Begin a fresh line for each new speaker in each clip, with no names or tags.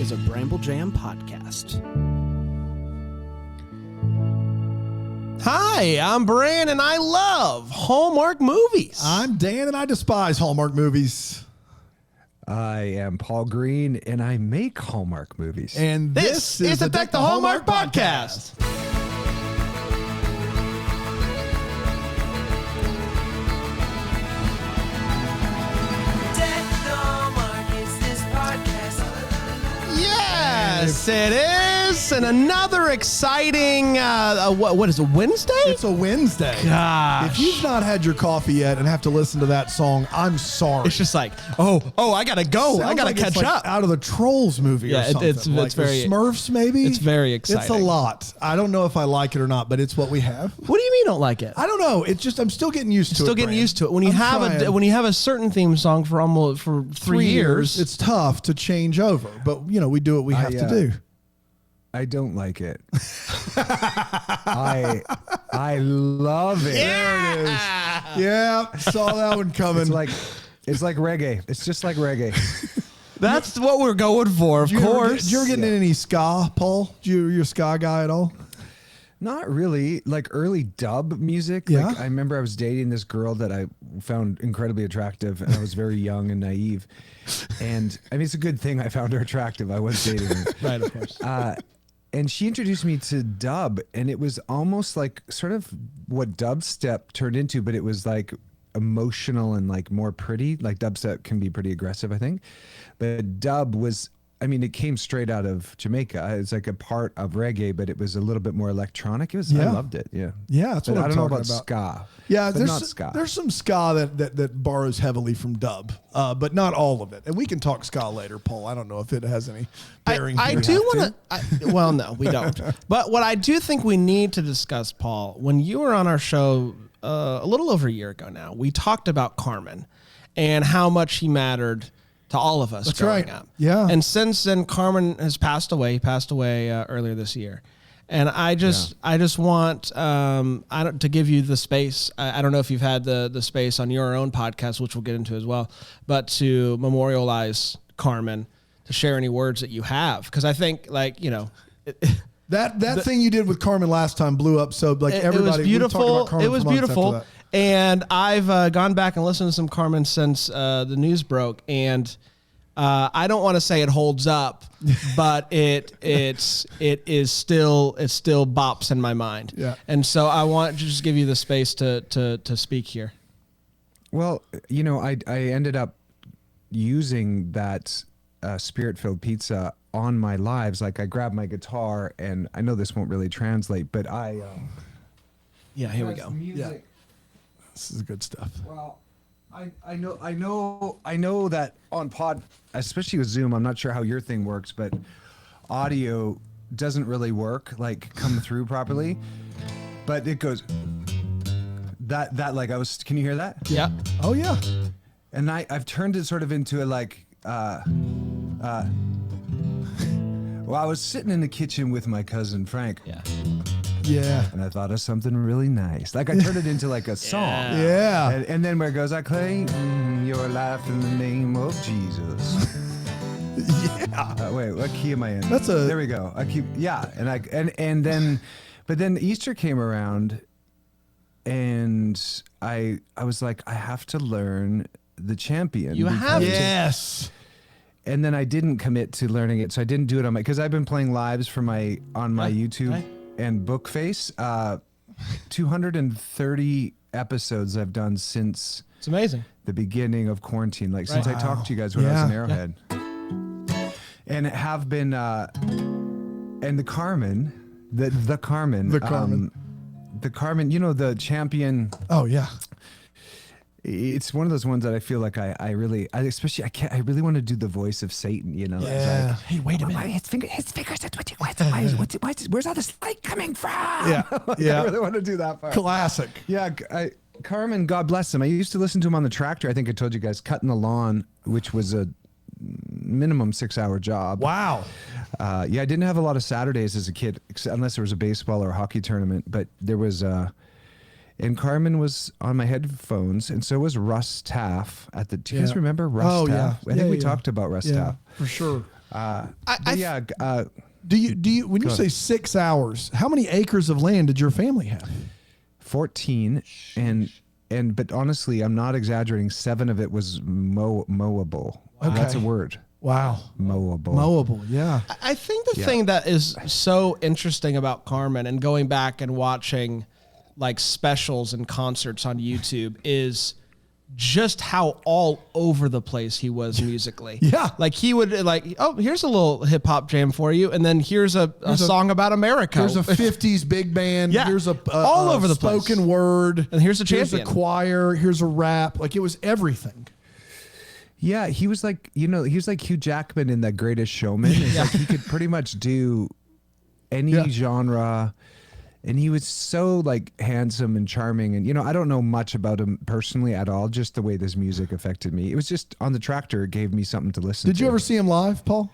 is a Bramble Jam podcast. Hi, I'm Bran, and I love Hallmark movies.
I'm Dan, and I despise Hallmark movies.
I am Paul Greene, and I make Hallmark movies.
And this is
the Deck the Hallmark podcast. Yes, it is, and another exciting. What is it? Wednesday?
It's a Wednesday.
Gosh,
if you've not had your coffee yet and have to listen to that song, I'm sorry.
it's just like, oh, I gotta go.
Sounds
I gotta
like it's
catch
like
up.
out of the Trolls movie.
Yeah,
or something.
it's
like
very
the Smurfs. Maybe
it's very exciting.
It's a lot. I don't know if I like it or not, but it's what we have.
What do you mean you don't like it?
I don't know. It's just I'm still getting used to it.
Still getting
Bran.
used to it. When you
I'm
have a certain theme song for almost for three years,
it's tough to change over. But we do what we have to do.
I don't like it. I love it.
Yeah.
There it is.
Yeah, saw that one coming.
It's like reggae. It's just like reggae.
That's what we're going for, of course.
Did you ever get into any ska, Paul? You're a ska guy at all?
Not really. Like early dub music.
Yeah.
Like I remember I was dating this girl that I found incredibly attractive, and I was very young and naive. And I mean, it's a good thing I found her attractive. I was dating her.
Right, of course.
And she introduced me to dub, and it was almost like sort of what dubstep turned into, but it was like emotional and like more pretty. Like dubstep can be pretty aggressive, I think. But dub was, I mean, it came straight out of Jamaica. It's like a part of reggae, but it was a little bit more electronic. I loved it. Yeah.
Yeah, that's what
I
I'm
don't know
talking
about ska.
Yeah,
but not ska.
There's some ska that borrows heavily from dub, but not all of it. And we can talk ska later, Paul. I don't know if it has any bearing.
I do want to. Well, no, we don't. But what I do think we need to discuss, Paul, when you were on our show a little over a year ago now, we talked about Carmen and how much he mattered to all of us growing up.
Yeah.
And since then, Carmen has passed away. He passed away earlier this year. And I just want to give you the space. I don't know if you've had the space on your own podcast, which we'll get into as well, but to memorialize Carmen, to share any words that you have, because I think
that thing you did with Carmen last time blew up. So everybody,
it was beautiful.
It
was beautiful. And I've gone back and listened to some Carmen since the news broke, and I don't want to say it holds up, but it still bops in my mind.
Yeah.
And so I want to just give you the space to speak here.
Well, I ended up using that spirit-filled pizza on my lives. Like I grabbed my guitar, and I know this won't really translate, but
Here we go.
Music.
Yeah. This is good stuff.
Well, I know that on pod, especially with Zoom, I'm not sure how your thing works, but audio doesn't really work, like come through properly. But it goes that can you hear that?
Yeah.
Oh yeah.
And I've turned it sort of into a well, I was sitting in the kitchen with my cousin Frank.
Yeah.
Yeah.
And I thought of something really nice. Like I turned it into like a song.
Yeah.
And then where it goes, I claim your life in the name of Jesus.
Yeah.
Wait, what key am I in?
There
we go. But then Easter came around, and I was like, I have to learn the Champion.
You have to.
Yes.
And then I didn't commit to learning it, so I didn't do it on because I've been playing lives on my YouTube.
Right.
And Bookface, 230 episodes I've done since
It's amazing.
the beginning of quarantine, since I talked to you guys when I was in Arrowhead. And have been, and the Carmen, the Carmen, the Carmen, the Champion.
Oh yeah.
It's one of those ones that I feel like I really want to do the voice of Satan,
Yeah.
It's
Hey, wait a minute.
his fingers are twitching. Where's all this light coming from?
Yeah. Yeah.
I really want to do that part.
Classic.
Yeah, Carmen, God bless him. I used to listen to him on the tractor. I think I told you guys, cutting the lawn, which was a minimum 6-hour job.
Wow.
I didn't have a lot of Saturdays as a kid, unless there was a baseball or a hockey tournament. But there was, and Carmen was on my headphones, and so was Russ Taff. Do you guys remember Russ Taff?
Yeah.
I think we talked about Russ Taff.
For sure. Do you when you say 6 hours, how many acres of land did your family have?
14, but honestly, I'm not exaggerating. 7 of it was mowable.
Okay.
That's a word.
Wow.
Mowable,
yeah.
I think the thing that is so interesting about Carmen and going back and watching like specials and concerts on YouTube is just how all over the place he was musically.
Yeah.
Like he would like, oh, here's a little hip hop jam for you. And then here's a song about America.
Here's a 50s big band.
Yeah.
Here's
all over the place.
Spoken word.
And here's a champion.
Here's a choir. Here's a rap. Like it was everything.
Yeah, he was like, he was like Hugh Jackman in The Greatest Showman. It's like he could pretty much do any genre. And he was so like handsome and charming. And, I don't know much about him personally at all, just the way this music affected me. It was just on the tractor, it gave me something to listen to.
Did you ever see him live, Paul?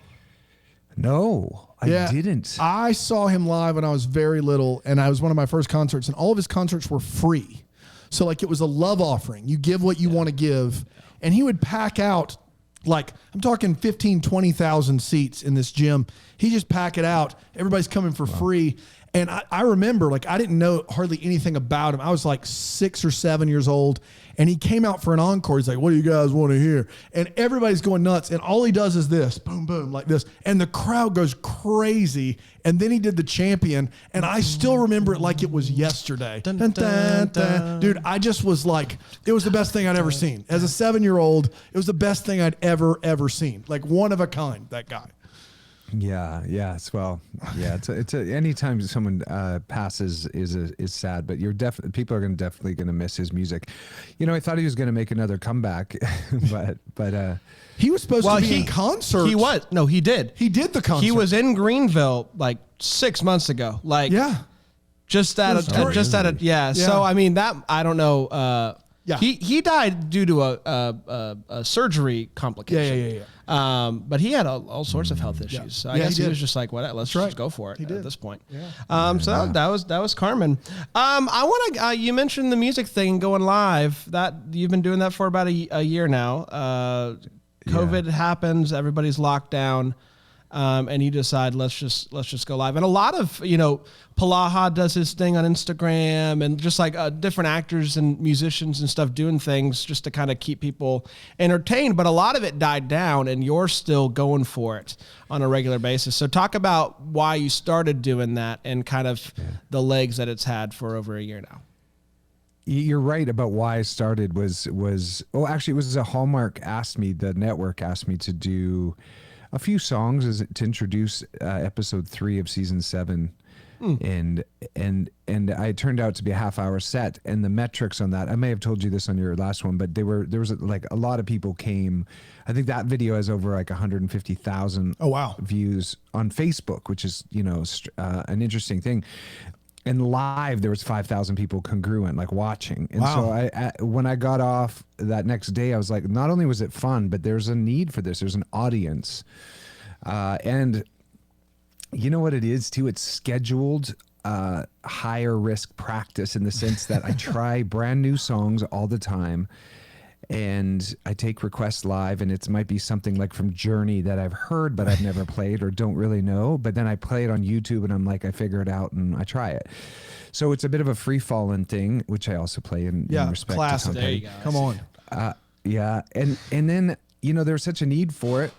No, I didn't.
I saw him live when I was very little, and I was one of my first concerts, and all of his concerts were free. So like it was a love offering. You give what you want to give. And he would pack out, like, I'm talking 15, 20,000 seats in this gym. He just pack it out. Everybody's coming for free. And I remember, like, I didn't know hardly anything about him. I was like 6 or 7 years old. And he came out for an encore. He's like, what do you guys want to hear? And everybody's going nuts. And all he does is this, boom, boom, like this. And the crowd goes crazy. And then he did the champion. And I still remember it like it was yesterday. Dun, dun, dun. Dude, I just was like, it was the best thing I'd ever seen. As a 7-year-old, it was the best thing I'd ever seen. Like one of a kind, that guy.
Yeah. Well, yeah. It's anytime someone passes is sad, but people are definitely going to miss his music. I thought he was going to make another comeback, but
he was supposed to be in concert.
He was. No, he did.
He did the concert.
He was in Greenville like 6 months ago. Like,
yeah,
So I mean that I don't know.
Yeah.
He died due to a surgery complication.
Yeah.
But he had all sorts of health issues.
Yeah.
So I guess he was just like, what? Let's just go for it at this point.
Yeah.
So that was Carmen. I want to. You mentioned the music thing going live. That you've been doing that for about a year now. COVID happens. Everybody's locked down. And you decide let's just go live. And a lot of Palaha does his thing on Instagram, and just like different actors and musicians and stuff doing things just to kind of keep people entertained. But a lot of it died down, and you're still going for it on a regular basis. So talk about why you started doing that and kind of the legs that it's had for over a year now.
You're right about why I started actually it was a Hallmark the network asked me to do a few songs to introduce episode 3 of season 7. And I turned out to be a half-hour set, and the metrics on that, I may have told you this on your last one, but there was like a lot of people came. I think that video has over like 150,000 views on Facebook, which is an interesting thing. And live, there was 5,000 people congruent, like watching. And so when I got off that next day, I was like, not only was it fun, but there's a need for this. There's an audience. And you know what it is too? It's scheduled higher risk practice in the sense that I try brand new songs all the time. And I take requests live, and it might be something like from Journey that I've heard, but I've never played or don't really know. But then I play it on YouTube, and I'm like, I figure it out, and I try it. So it's a bit of a free-falling thing, which I also play in respect
classic.
to
There you go. Come on.
And then, there was such a need for it,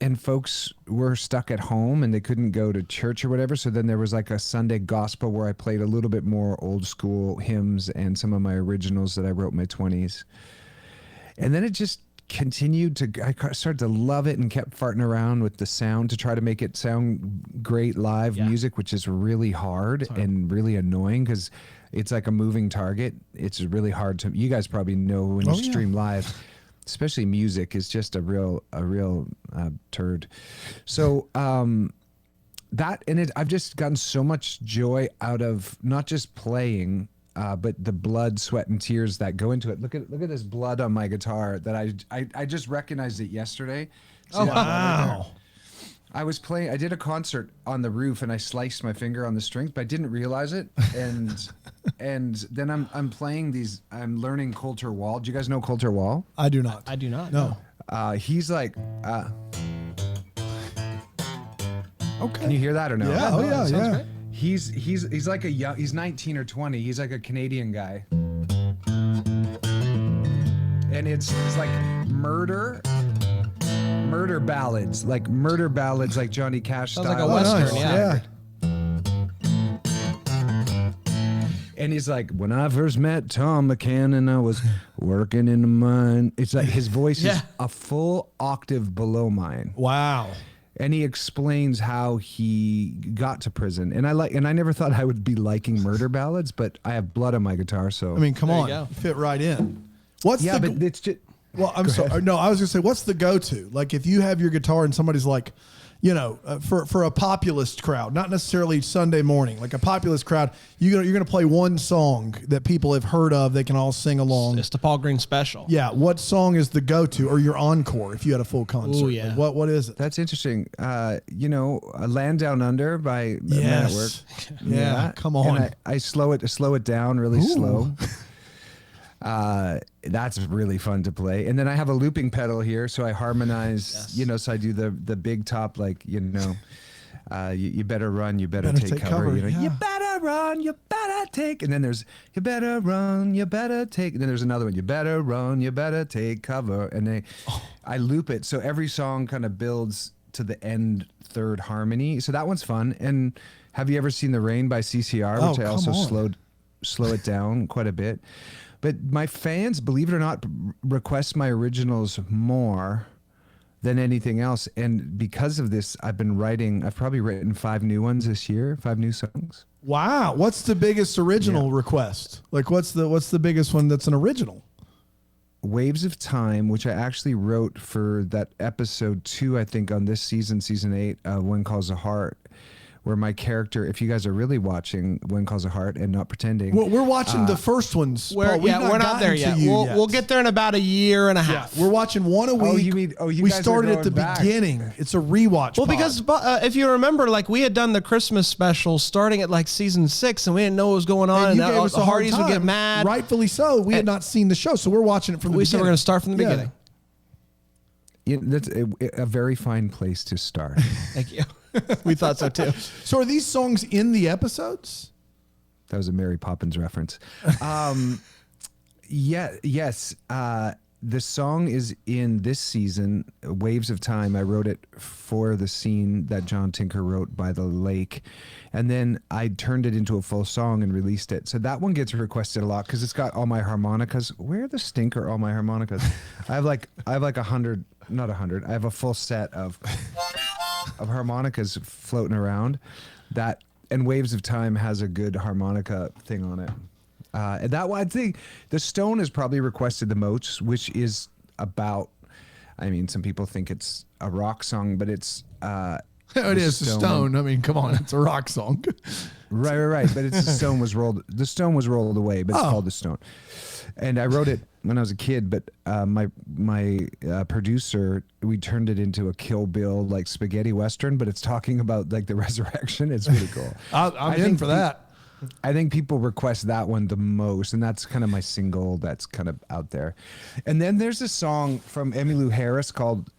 and folks were stuck at home, and they couldn't go to church or whatever. So then there was like a Sunday gospel where I played a little bit more old school hymns and some of my originals that I wrote in my 20s. And then it just continued I started to love it and kept farting around with the sound to try to make it sound great live music, which is really hard and really annoying because it's like a moving target. It's really hard you guys probably know when you stream live, especially music is just a real turd. So, I've just gotten so much joy out of not just playing, but the blood, sweat, and tears that go into it. Look at this blood on my guitar that I just recognized it yesterday. See that blood right there? I was playing. I did a concert on the roof, and I sliced my finger on the strings, but I didn't realize it. And then I'm playing these. I'm learning Coulter Wall. Do you guys know Coulter Wall?
I do not.
I do not.
No.
He's like.
Okay.
Can you hear that or no?
Yeah. Oh yeah.
sounds
Yeah.
great.
He's like he's 19 or 20. He's like a Canadian guy. And it's like murder ballads, like Johnny Cash
Sounds
style.
like a Western,
nice.
yeah.
And he's like, when I first met Tom McCann, I was working in the mine. It's like his voice is a full octave below mine.
Wow.
And he explains how he got to prison. And I never thought I would be liking murder ballads, but I have blood on my guitar, so
I mean, come
There you
on,
go.
you fit right in. What's
yeah,
the
but it's just
well? I'm sorry. No, I was gonna say, what's the go-to? Like, if you have your guitar and somebody's like, you know, for a populist crowd, not necessarily Sunday morning, like a populist crowd, you're gonna play one song that people have heard of, they can all sing along.
It's the Paul Greene special.
Yeah, what song is the go-to or your encore if you had a full concert?
Ooh, yeah.
Like, what is it?
That's interesting. Land Down Under by Men at Work.
Yeah, come on.
And I slow it down really slow. That's really fun to play. And then I have a looping pedal here, so I harmonize, so I do the big top, like, you better run, you better take cover.
Yeah.
You better run, you better take. And then there's, you better run, you better take. And then there's another one, you better run, you better take cover. And I loop it. So every song kind of builds to the end third harmony. So that one's fun. And have you ever seen The Rain by CCR, which I also slow it down quite a bit. But my fans, believe it or not, request my originals more than anything else. And because of this, I've probably written 5 new ones this year, 5 new songs.
Wow. What's the biggest original request? Like, what's the biggest one that's an original?
Waves of Time, which I actually wrote for that episode 2, I think, on this season 8, When Calls a Heart, where my character, if you guys are really watching When Calls a Heart and not pretending.
Well, we're watching the first ones. Paul.
We're not there yet. We'll get there in about a year and a half.
We're watching one a week.
You
we
guys
started
are
at the
going back.
beginning. It's a rewatch.
Well,
pod.
because if you remember, like, we had done the Christmas special starting at like season 6, and we didn't know what was going on.
And you
And
gave us
the
a hard
Hardys would
time.
get mad.
Rightfully so. We had not seen the show, so we're watching it from the
We
beginning.
said we're going to start from the
Yeah.
beginning.
That's a very fine place to start.
Thank you. We thought so too.
So are these songs in the episodes?
That was a Mary Poppins reference. Yes. The song is in this season, Waves of Time. I wrote it for the scene that John Tinker wrote by the lake. And then I turned it into a full song and released it. So that one gets requested a lot because it's got all my harmonicas. Where the stink are all my harmonicas? I have like 100, not 100. I have a full set of harmonicas floating around. And Waves of Time has a good harmonica thing on it. And that one, I think the Stone is probably requested the most, which is about, I mean, some people think it's a rock song, but it's
It is the Stone. I mean, come on, it's a rock song.
Right. But it's the Stone was rolled away, but it's called The Stone. And I wrote it when I was a kid, but my producer, we turned it into a Kill Bill, like spaghetti Western, but it's talking about like the resurrection. It's really cool.
I'm in for that.
I think people request that one the most, and that's kind of my single that's kind of out there. And then there's a song from Emmylou Harris called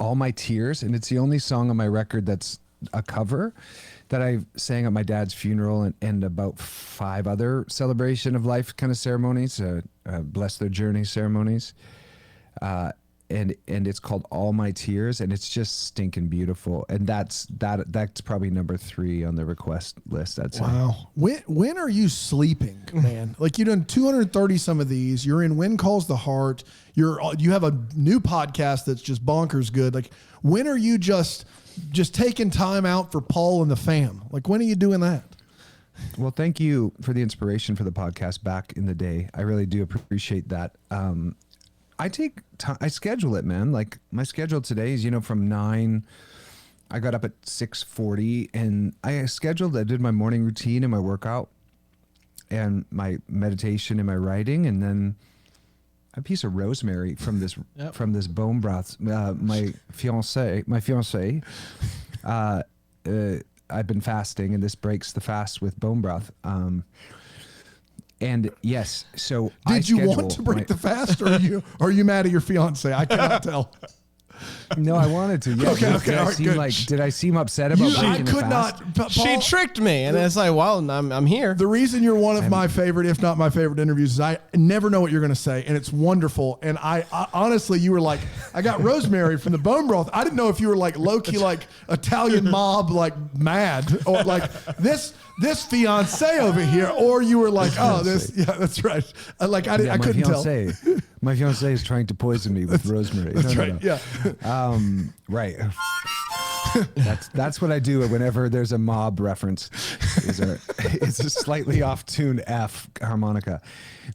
All My Tears, and it's the only song on my record that's a cover that I sang at my dad's funeral and about 5 other celebration of life kind of ceremonies, bless their journey ceremonies. And it's called All My Tears, and it's just stinking beautiful. And that's probably number 3 on the request list, I'd say.
Wow. When are you sleeping, man? Like, you've done 230 some of these. You're in When Calls the Heart. You have a new podcast that's just bonkers good. Like, when are you just taking time out for Paul and the fam? Like, when are you doing that?
Well, thank you for the inspiration for the podcast back in the day. I really do appreciate that. I schedule it, man. Like, my schedule today is, from 9, I got up at 6:40 and I did my morning routine and my workout and my meditation and my writing, and then a piece of rosemary from this bone broth. My fiance, I've been fasting, and this breaks the fast with bone broth. And yes, so
Did you want to break the fast, or are you mad at your fiance? I cannot tell.
No, I wanted to. Yeah. Did I seem upset about breaking
I
the
could
fast?
not. Paul,
She tricked me, and it's like, well, I'm here.
the reason you're one of my favorite, if not my favorite interviews, is I never know what you're going to say, and it's wonderful. And I honestly, you were like, I got rosemary from the bone broth. I didn't know if you were like low-key, like Italian mob, like mad, or like this fiance over here, or you were like, oh, this, yeah, that's right. I couldn't tell.
My fiance is trying to poison me with rosemary.
That's right. Yeah.
Right. That's what I do whenever there's a mob reference. It's a slightly off tune F harmonica.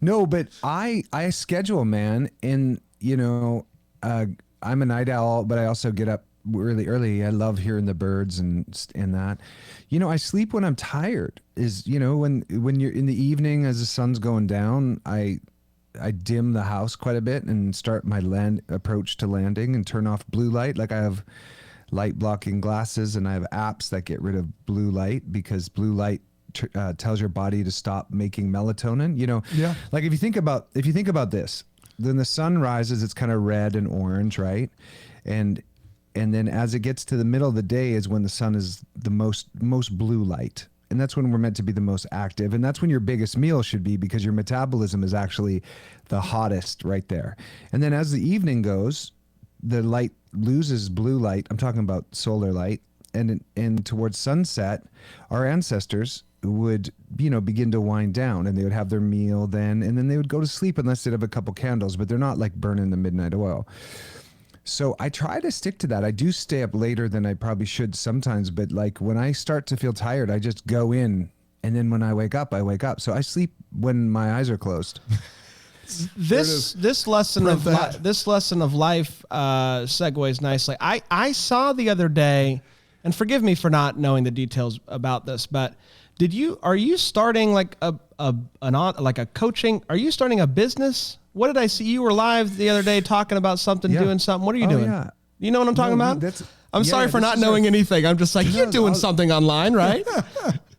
No, but I schedule, man, and I'm a night owl, but I also get up really early. I love hearing the birds and that. I sleep when I'm tired. When you're in the evening as the sun's going down, I dim the house quite a bit and start my approach to landing and turn off blue light. Like I have light blocking glasses and I have apps that get rid of blue light because blue light tells your body to stop making melatonin.
Yeah.
Like if you think about this, then the sun rises, it's kind of red and orange, right? And then as it gets to the middle of the day is when the sun is the most blue light. And that's when we're meant to be the most active. And that's when your biggest meal should be because your metabolism is actually the hottest right there. And then as the evening goes, the light loses blue light. I'm talking about solar light. And towards sunset, our ancestors would, begin to wind down and they would have their meal then. And then they would go to sleep unless they'd have a couple candles, but they're not like burning the midnight oil. So I try to stick to that. I do stay up later than I probably should sometimes, but like when I start to feel tired, I just go in, and then when I wake up, I wake up. So I sleep when my eyes are closed.
This lesson of life segues nicely. I saw the other day, and forgive me for not knowing the details about this, but are you starting like a coaching? Are you starting a business? What did I see? You were live the other day talking about something, doing something. What are you doing? Yeah. You know what I'm talking about? I'm sorry for not knowing anything. I'm just like, you're doing something online, right?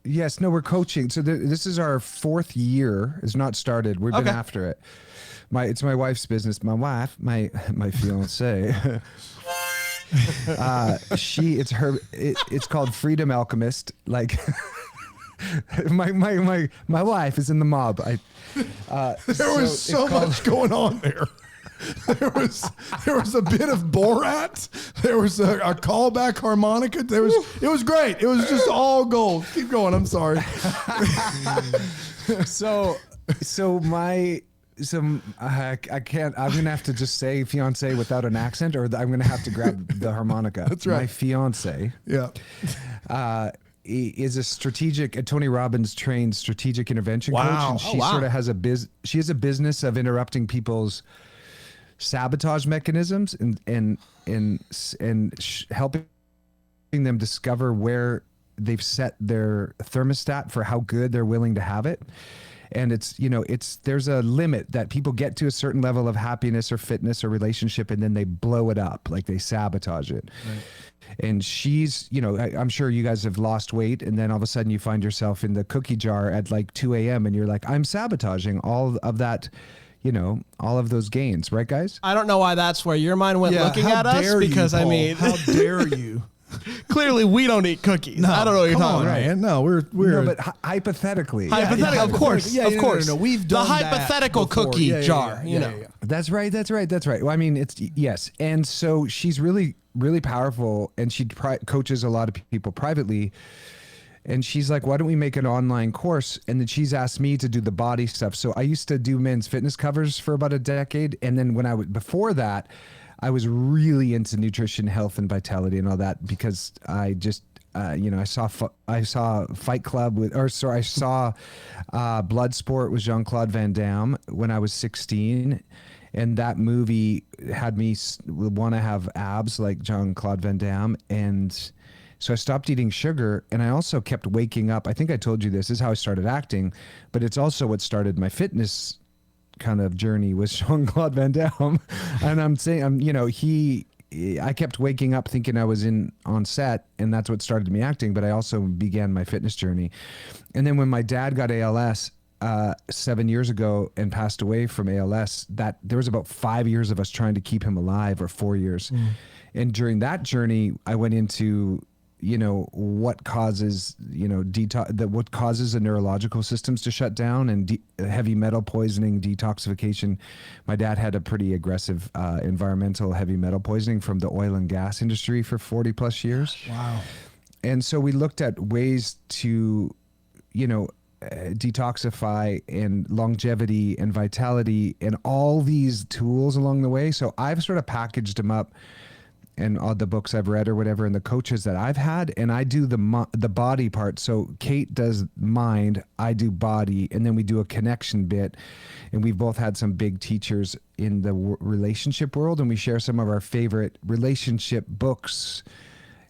Yes. No, we're coaching. So this is our 4th year. It's not started. We've been after it. It's my wife's business. My wife, my fiance. It's called Freedom Alchemist. Like my wife is in the mob.
There was so much going on there. There was a bit of Borat. There was a callback harmonica. It was great. It was just all gold. Keep going. I'm sorry.
I can't. I'm gonna have to just say fiance without an accent, or I'm gonna have to grab the harmonica.
That's right.
My fiance.
Yeah.
Is a Tony Robbins trained strategic intervention coach, and she sort of has she has a business of interrupting people's sabotage mechanisms and helping them discover where they've set their thermostat for how good they're willing to have it. And there's a limit that people get to a certain level of happiness or fitness or relationship, and then they blow it up, like they sabotage it. Right. And she's, I'm sure you guys have lost weight, and then all of a sudden you find yourself in the cookie jar at like 2 a.m. and you're like, I'm sabotaging all of that, all of those gains, right, guys?
I don't know why that's where your mind went looking at us, because
how dare you?
Clearly, we don't eat cookies. No, I don't know what you're talking about.
Man. No, we're
no, but hypothetically,
of course, of course.
No, we've done
the hypothetical cookie jar. Yeah.
That's right. Well, I mean, yes, and so she's really, really powerful, and she coaches a lot of people privately. And she's like, why don't we make an online course? And then she's asked me to do the body stuff. So I used to do men's fitness covers for about a decade, and then before that, I was really into nutrition, health, and vitality and all that because I just, I saw Fight Club I saw Bloodsport with Jean-Claude Van Damme when I was 16. And that movie had me want to have abs like Jean-Claude Van Damme. And so I stopped eating sugar, and I also kept waking up. I think I told you this is how I started acting, but it's also what started my fitness kind of journey was Jean-Claude Van Damme. And I'm saying, I kept waking up thinking I was on set, and that's what started me acting, but I also began my fitness journey. And then when my dad got ALS, 7 years ago and passed away from ALS, that there was about 5 years of us trying to keep him alive, or 4 years. And during that journey, I went into, what causes, what causes the neurological systems to shut down, and heavy metal poisoning, detoxification. My dad had a pretty aggressive environmental heavy metal poisoning from the oil and gas industry for 40 plus years.
Wow.
And so we looked at ways to, detoxify and longevity and vitality and all these tools along the way. So I've sort of packaged them up, and all the books I've read or whatever, and the coaches that I've had, and I do the body part. So Kate does mind, I do body, and then we do a connection bit. And we've both had some big teachers in the relationship world, and we share some of our favorite relationship books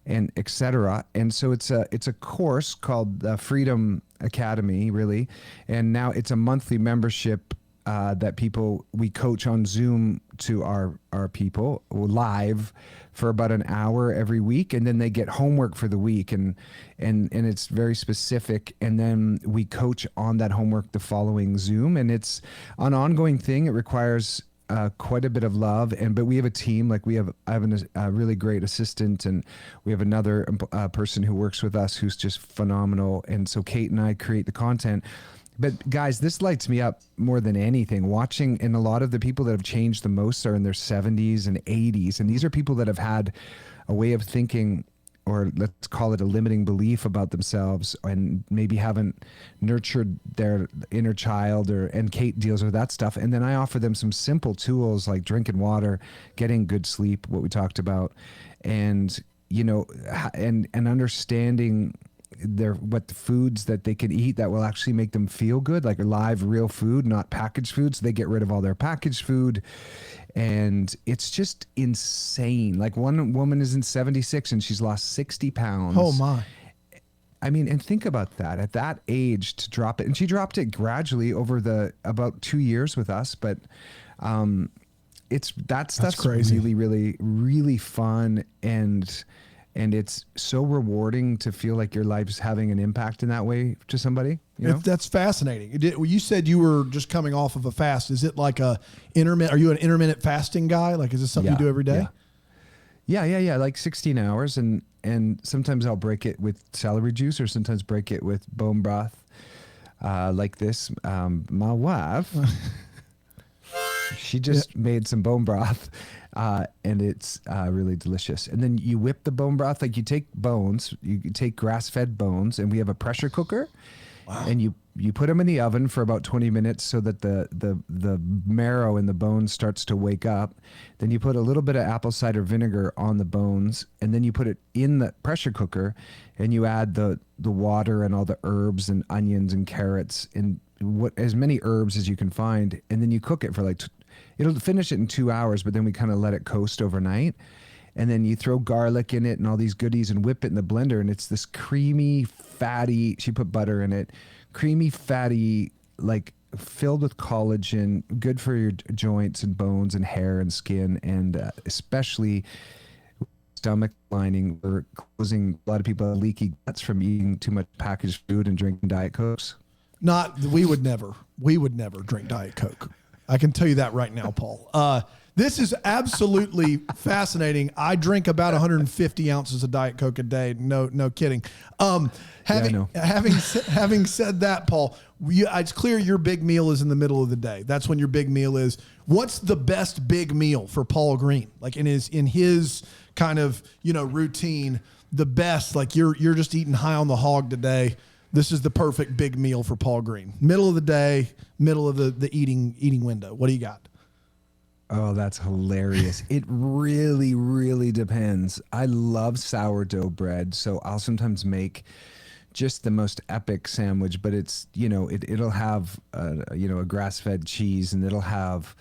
and etc. And so it's a course called the Freedom Academy, really, and now it's a monthly membership that we coach on Zoom to our people live for about an hour every week, and then they get homework for the week, and it's very specific, and then we coach on that homework the following Zoom, and it's an ongoing thing. It requires quite a bit of love, but we have a team. Like I have a really great assistant, and we have another person who works with us who's just phenomenal, and so Kate and I create the content. But guys, this lights me up more than anything. Watching, and a lot of the people that have changed the most are in their 70s and 80s. And these are people that have had a way of thinking, or let's call it a limiting belief about themselves, and maybe haven't nurtured their inner child, and Kate deals with that stuff. And then I offer them some simple tools like drinking water, getting good sleep, what we talked about, and, and understanding what the foods that they can eat that will actually make them feel good, like live, real food, not packaged foods. They get rid of all their packaged food, and it's just insane. Like one woman is in 76 and she's lost 60 pounds.
Oh my.
I mean, and think about that at that age, to drop it. And she dropped it gradually over about 2 years with us, but that's
crazy.
Really, really, really fun, and it's so rewarding to feel like your life's having an impact in that way to somebody.
That's fascinating. You said you were just coming off of a fast. Is it like are you an intermittent fasting guy? Like, is this something you do every day?
Yeah. Like 16 hours. And sometimes I'll break it with celery juice, or sometimes break it with bone broth. Like this, my wife, she just made some bone broth. And it's really delicious. And then you whip the bone broth. Like you take grass-fed bones, and we have a pressure cooker. Wow. And you put them in the oven for about 20 minutes so that the marrow in the bones starts to wake up. Then you put a little bit of apple cider vinegar on the bones, and then you put it in the pressure cooker, and you add the water and all the herbs and onions and carrots and as many herbs as you can find, and then you cook it for it'll finish it in 2 hours, but then we kind of let it coast overnight. And then you throw garlic in it and all these goodies and whip it in the blender. And it's this creamy, fatty, she put butter in it, creamy, fatty, like filled with collagen, good for your joints and bones and hair and skin, and especially stomach lining. We're closing, a lot of people have leaky guts from eating too much packaged food and drinking Diet Cokes.
We would never drink Diet Coke. I can tell you that right now, Paul. This is absolutely fascinating. I drink about 150 ounces of Diet Coke a day. No kidding. Having said that, Paul, it's clear your big meal is in the middle of the day. That's when your big meal is. What's the best big meal for Paul Greene? Like in his kind of, routine, the best, like you're just eating high on the hog today. This is the perfect big meal for Paul Greene. Middle of the day, middle of the eating window. What do you got?
Oh, that's hilarious. It really, really depends. I love sourdough bread, so I'll sometimes make just the most epic sandwich, but it's, it'll have, a grass-fed cheese, and it'll have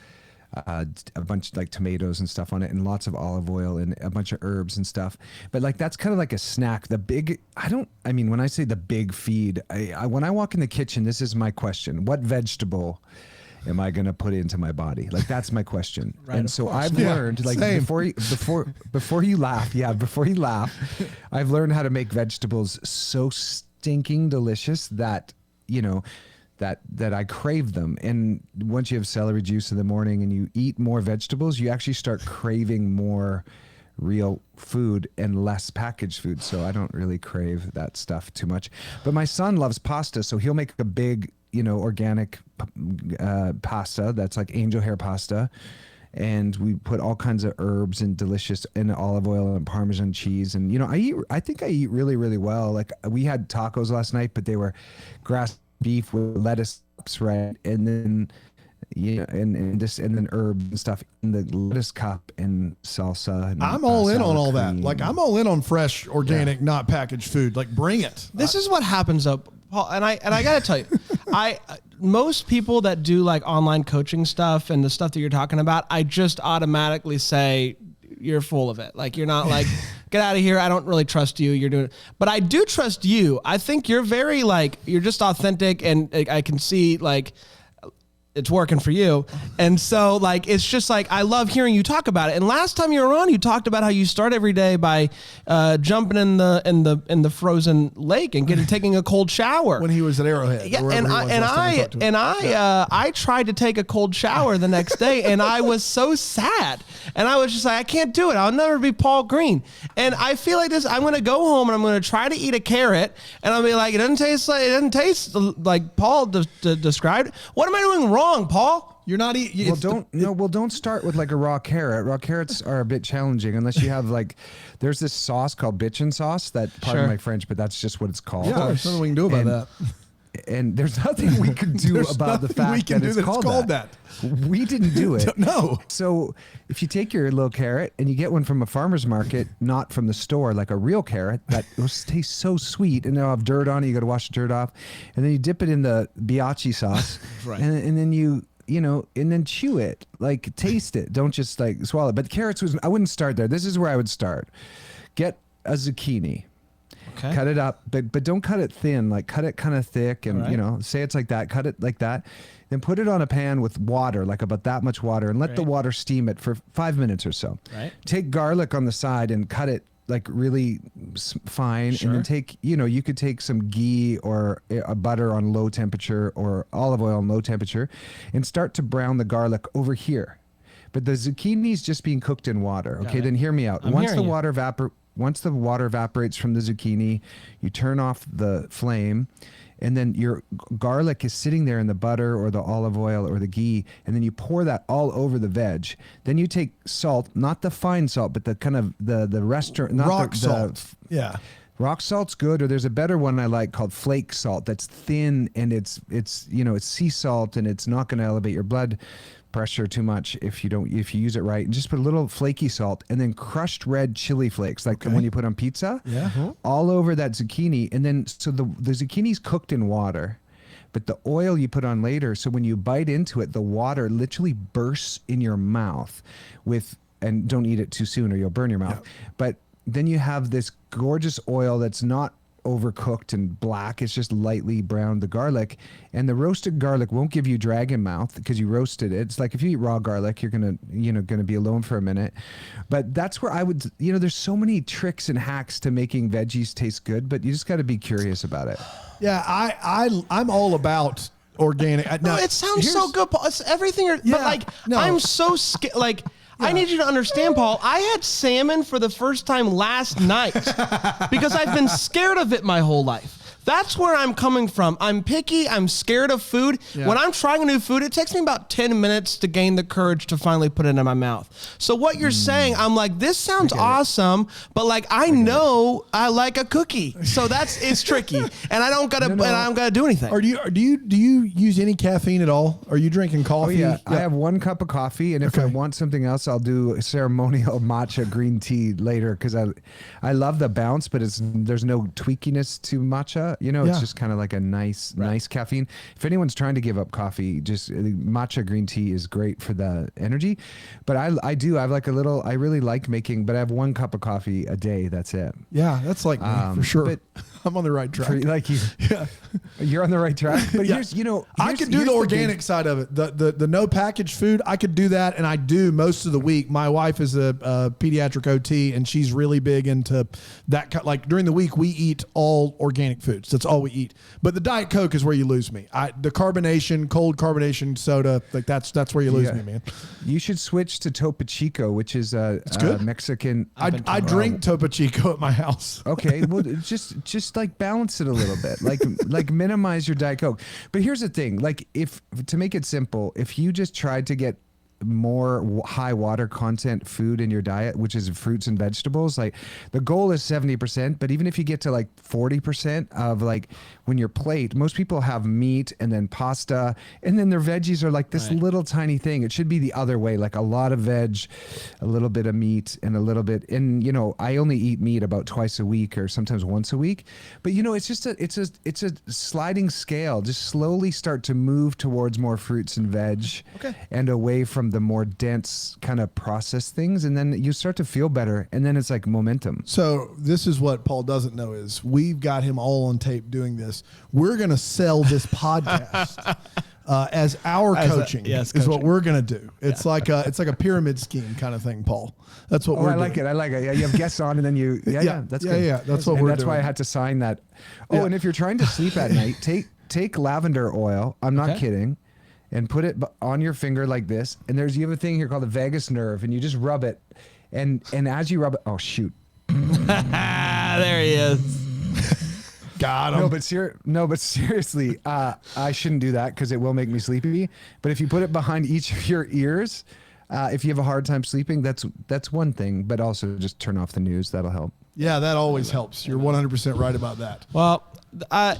a bunch of like tomatoes and stuff on it, and lots of olive oil and a bunch of herbs and stuff. But like, that's kind of like a snack. When I say the big feed, when I walk in the kitchen, this is my question. What vegetable am I going to put into my body? Like, that's my question. Right, and so I've learned, like, before you laugh, I've learned how to make vegetables so stinking delicious that, that I crave them. And once you have celery juice in the morning and you eat more vegetables, you actually start craving more real food and less packaged food. So I don't really crave that stuff too much. But my son loves pasta, so he'll make a big, organic pasta that's like angel hair pasta. And we put all kinds of herbs and delicious and olive oil and Parmesan cheese. And, I think I eat really, really well. Like we had tacos last night, but they were grass beef with lettuce, right? And then, and then herbs and stuff in the lettuce cup and salsa. And
I'm all in on all
cream.
that. Like I'm all in on fresh, organic, not packaged food. Like bring it.
This is what happens though, Paul, and I got to tell you, most people that do like online coaching stuff and the stuff that you're talking about, I just automatically say you're full of it. Like you're not like, get out of here. I don't really trust you. You're doing it. But I do trust you. I think you're very like, you're just authentic, and I can see like it's working for you. And so like, it's just like, I love hearing you talk about it. And last time you were on, you talked about how you start every day by jumping in the frozen lake and taking a cold shower.
When he was at Arrowhead.
Yeah, I tried to take a cold shower the next day, and I was so sad. And I was just like, I can't do it. I'll never be Paul Greene. And I feel like this. I'm going to go home and I'm going to try to eat a carrot, and I'll be like, it doesn't taste like Paul described. What am I doing wrong, Paul?
You're not eating.
Don't start with like a raw carrot. Raw carrots are a bit challenging unless you have like, there's this sauce called bitchin' sauce. Pardon my French, but that's just what it's called.
Yeah, there's nothing we can do about that.
And there's nothing we can do about the fact that it's called that. We didn't do it.
No.
So if you take your little carrot and you get one from a farmer's market, not from the store, like a real carrot, that will taste so sweet, and they'll have dirt on it. You got to wash the dirt off. And then you dip it in the biachi sauce.
Right.
And then and then chew it, like taste it. Don't just like swallow it. But carrots I wouldn't start there. This is where I would start. Get a zucchini.
Okay.
Cut it up, but don't cut it thin. Like cut it kind of thick, and
right.
Say it's like that. Cut it like that. Then put it on a pan with water, like about that much water, and let the water steam it for 5 minutes or so.
Right.
Take garlic on the side and cut it like really fine,
Sure.
and then take you could take some ghee or a butter on low temperature or olive oil on low temperature, and start to brown the garlic over here. But the zucchini's just being cooked in water. Okay, then hear me out. Once the water evaporates from the zucchini, you turn off the flame, and then your garlic is sitting there in the butter or the olive oil or the ghee, and then you pour that all over the veg. Then you take salt, not the fine salt, but the kind of the restaurant, not
rock salt. Yeah.
Rock salt's good, or there's a better one I like called flake salt that's thin, and it's sea salt, and it's not going to elevate your blood pressure too much if you use it right. And just put a little flaky salt, and then crushed red chili flakes, like when you put on pizza, all over that zucchini. And then so the zucchini's cooked in water, but the oil you put on later, so when you bite into it, the water literally bursts in your mouth and don't eat it too soon or you'll burn your mouth. But then you have this gorgeous oil that's not overcooked and black. It's just lightly browned, the garlic, and the roasted garlic won't give you dragon mouth because you roasted it. It's like if you eat raw garlic, you're gonna be alone for a minute. But that's where I would, there's so many tricks and hacks to making veggies taste good, but you just got to be curious about it.
Yeah, I'm all about organic.
No, it sounds so good, Paul. It's everything. I'm so scared. Like. I need you to understand, Paul. I had salmon for the first time last night because I've been scared of it my whole life. That's where I'm coming from. I'm picky. I'm scared of food. Yeah. When I'm trying a new food, it takes me about 10 minutes to gain the courage to finally put it in my mouth. So what you're saying, I'm like, this sounds awesome, but like I know I like a cookie. So it's tricky, and I don't gotta do anything.
Or do you use any caffeine at all? Are you drinking coffee?
Oh yeah, I have 1 cup of coffee, and if I want something else, I'll do a ceremonial matcha green tea later because I love the bounce, but there's no tweakiness to matcha. It's just kind of like a nice caffeine. If anyone's trying to give up coffee, just matcha green tea is great for the energy. But I really like making, but I have 1 cup of coffee a day. That's it.
Yeah, that's like for sure.
But
I'm on the right track.
Like you're on the right track. But
I could do the organic side of it. The no packaged food, I could do that, and I do most of the week. My wife is a pediatric OT, and she's really big into that. Like during the week, we eat all organic foods. That's all we eat. But the Diet Coke is where you lose me. The carbonation, cold carbonation soda, like that's where you lose me, man.
You should switch to Topo Chico, which is a Mexican.
I drink Topo Chico at my house.
Okay, well, just like balance it a little bit, like minimize your Diet Coke. But here's the thing, like if to make it simple, if you just tried to get more high water content food in your diet, which is fruits and vegetables, like the goal is 70%, but even if you get to like 40% of like when your plate, most people have meat and then pasta, and then their veggies are like this little tiny thing. It should be the other way, like a lot of veg, a little bit of meat, and a little bit. And I only eat meat about twice a week or sometimes once a week, but it's just it's a sliding scale. Just slowly start to move towards more fruits and veg, and away from the more dense kind of processed things, and then you start to feel better, and then it's like momentum.
So this is what Paul doesn't know is we've got him all on tape doing this. We're going to sell this podcast as our coaching is what we're going to do. It's like a pyramid scheme kind of thing, Paul. That's what we're doing.
I like it. Yeah, you have guests on, and then that's good.
Yeah, that's what we're doing.
That's why I had to sign that. Oh, and if you're trying to sleep at night, take lavender oil. I'm not kidding. And put it on your finger like this. And you have a thing here called the vagus nerve, and you just rub it. And as you rub it, oh shoot.
There he is.
Got him.
No, but seriously, I shouldn't do that because it will make me sleepy. But if you put it behind each of your ears, if you have a hard time sleeping, that's one thing. But also just turn off the news. That'll help.
Yeah, that always helps. You're 100% right about that.
Well, God,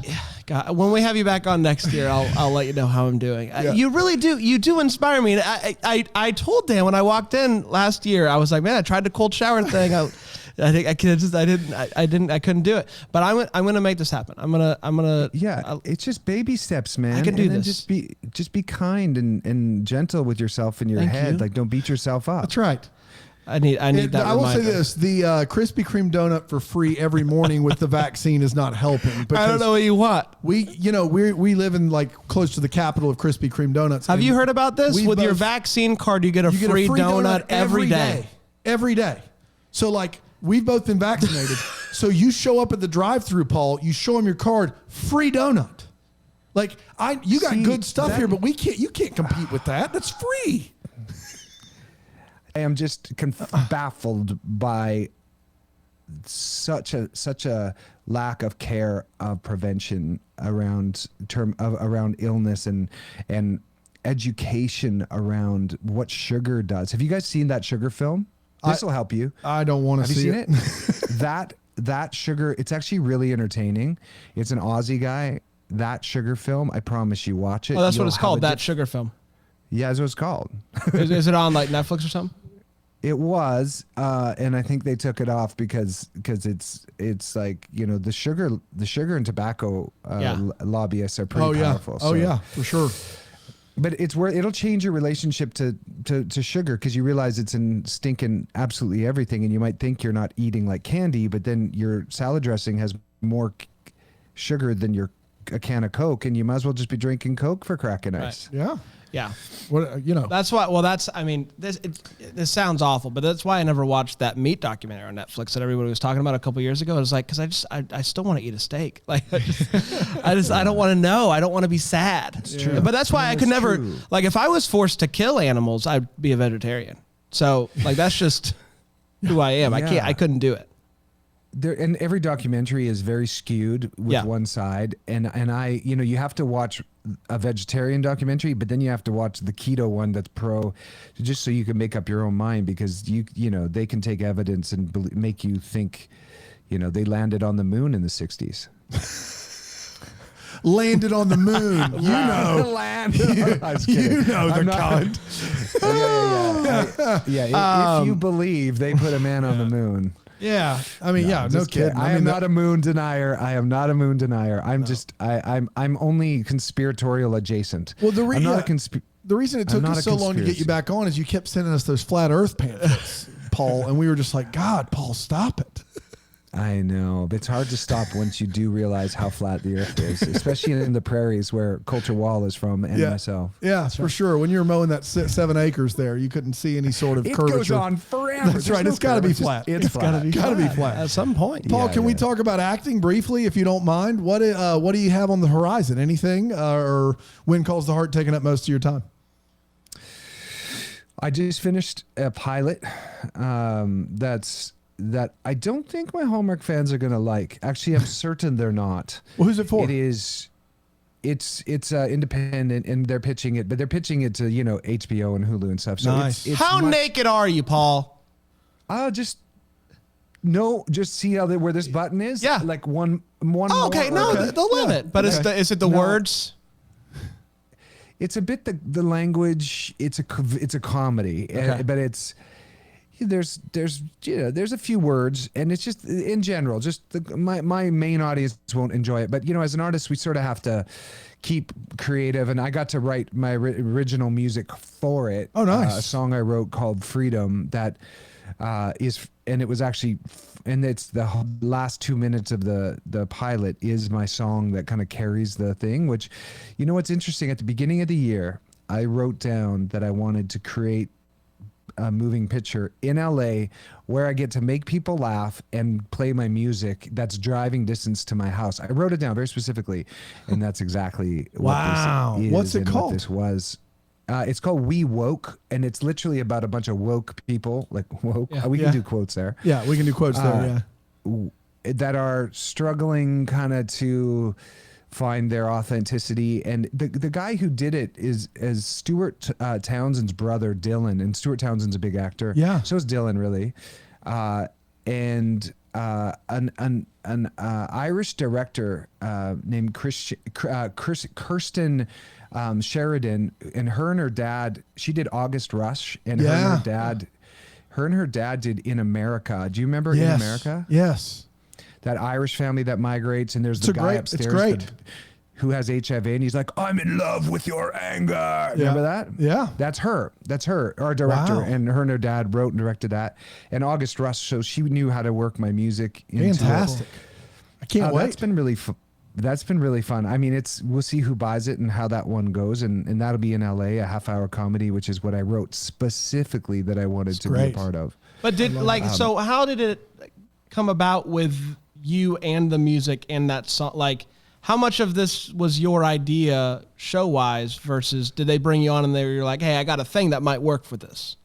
when we have you back on next year, I'll let you know how I'm doing. You really do. You do inspire me. And I told Dan when I walked in last year, I was like, man, I tried the cold shower thing. I think I couldn't do it. But I'm gonna make this happen. I'm gonna.
Yeah, it's just baby steps, man.
I can do this.
Just be kind and gentle with yourself in your head. Like, don't beat yourself up.
That's right.
I need that.
I will say this: the Krispy Kreme donut for free every morning with the vaccine is not helping.
I don't know what you want.
We live in like close to the capital of Krispy Kreme donuts.
Have you heard about this? With your vaccine card, you get a free donut every day.
Every day. So like we've both been vaccinated. So you show up at the drive-through, Paul. You show them your card, free donut. Like you got good stuff here, but you can't compete with that. That's free.
I am just baffled by such a lack of care of prevention around illness and education around what sugar does. Have you guys seen that sugar film? This will help you.
I don't want to see it.
Have you seen it? That sugar, it's actually really entertaining. It's an Aussie guy. That sugar film, I promise you, watch it.
Oh, that's what it's called. That sugar film.
Yeah, that's what it's called.
Is it on like Netflix or something?
It was, and I think they took it off because it's like, the sugar and tobacco lobbyists are pretty powerful.
Oh yeah, for sure.
But it's where it'll change your relationship to sugar because you realize it's in stinking absolutely everything, and you might think you're not eating like candy, but then your salad dressing has more sugar than a can of Coke, and you might as well just be drinking Coke for cracking ice.
Right. Yeah.
Yeah.
What
That's why. Well, this sounds awful, but that's why I never watched that meat documentary on Netflix that everybody was talking about a couple years ago. It was like, because I still want to eat a steak. Like I don't want to know. I don't want to be sad.
It's true.
But that's why I could never.
True.
Like if I was forced to kill animals, I'd be a vegetarian. So like that's just who I am.
Yeah.
I couldn't do it.
And every documentary is very skewed with one side, and you have to watch a vegetarian documentary, but then you have to watch the keto one that's pro, just so you can make up your own mind, because they can take evidence and make you think they landed on the moon in the 60s.
Landed on the moon.
If you believe they put a man on the moon.
Yeah, I mean, no kidding.
I am not a moon denier. I'm only conspiratorial adjacent.
Well, the reason it took us so long to get you back on is you kept sending us those flat Earth pamphlets, Paul, and we were just like, God, Paul, stop it.
I know. It's hard to stop once you do realize how flat the earth is, especially in the prairies where Coulter Wall is from and myself.
Yeah, for sure. When you were mowing that 7 acres there, you couldn't see any sort of curvature.
It goes on forever.
That's right. It's got to be flat.
It's flat.
Got to be flat.
At some point.
Paul, can we talk about acting briefly, if you don't mind? What do you have on the horizon? Anything? Or When Calls the Heart taking up most of your time?
I just finished a pilot that I don't think my Hallmark fans are going to like. Actually, I'm certain they're not.
Well, who's it for?
It's independent, and they're pitching it, but they're pitching it to, HBO and Hulu and stuff. So
nice.
it's
How naked are you, Paul?
Just see where this button is.
Yeah.
Like one.
Oh, okay. No, they'll love it. But is it the words?
It's a bit the language. It's a comedy, but it's. There's a few words, and it's just in general, my main audience won't enjoy it. But as an artist, we sort of have to keep creative, and I got to write my original music for it.
Oh, nice!
A song I wrote called "Freedom" that it was actually, and it's the last 2 minutes of the pilot is my song that kind of carries the thing. Which, what's interesting, at the beginning of the year, I wrote down that I wanted to create a moving picture in LA where I get to make people laugh and play my music that's driving distance to my house. I wrote it down very specifically, and that's exactly what this is.
What's it called?
What this was. It's called We Woke, and it's literally about a bunch of woke people, like woke. We can do quotes there.
Yeah, we can do quotes there. Yeah,
that are struggling kind of to find their authenticity. And the guy who did it is Stuart Townsend's brother, Dylan, and Stuart Townsend's a big actor.
Yeah.
So is Dylan, really. And an Irish director named Kirsten Sheridan, and her dad, she did August Rush, and her and her dad did In America. Do you remember In America?
Yes.
That Irish family that migrates, and there's the guy upstairs who has HIV, and he's like, "I'm in love with your anger." Remember that?
Yeah.
That's her, our director. Wow. And her dad wrote and directed that. And August Rush, so she knew how to work my music into
Fantastic. I can't wait.
That's been really fun. I mean, we'll see who buys it and how that one goes, and that'll be in LA, a half-hour comedy, which is what I wrote specifically that I wanted to be a part of.
But so how did it come about with you and the music and that song? Like, how much of this was your idea show-wise versus did they bring you on and you're like, hey, I got a thing that might work for this?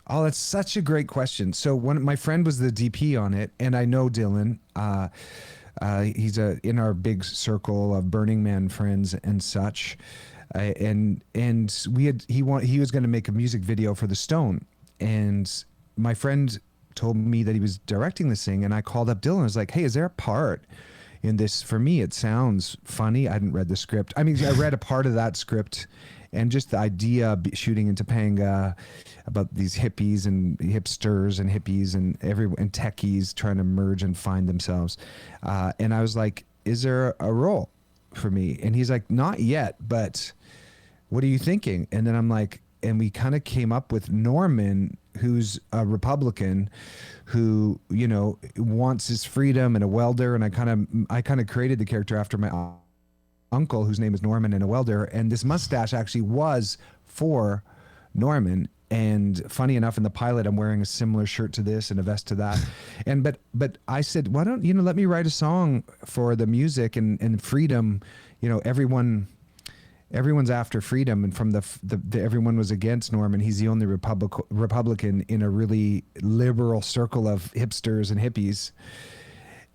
Oh, that's such a great question. So my friend was the DP on it, and I know Dylan. He's in our big circle of Burning Man friends and such. And he was going to make a music video for The Stone, and my friend told me that he was directing this thing, and I called up Dylan. I was like, hey, is there a part in this? For me, it sounds funny. I hadn't read the script. I mean, I read a part of that script, and just the idea of shooting in Topanga about these hippies and hipsters and hippies and techies trying to merge and find themselves. And I was like, is there a role for me? And he's like, not yet, but what are you thinking? And then I'm like, and we kind of came up with Norman, who's a Republican who, wants his freedom, and a welder. And I kind of created the character after my uncle, whose name is Norman, and a welder. And this mustache actually was for Norman. And funny enough, in the pilot, I'm wearing a similar shirt to this and a vest to that. And but I said, why don't let me write a song for the music and freedom. Everyone's after freedom, and from the everyone was against Norman. He's the only Republican in a really liberal circle of hipsters and hippies.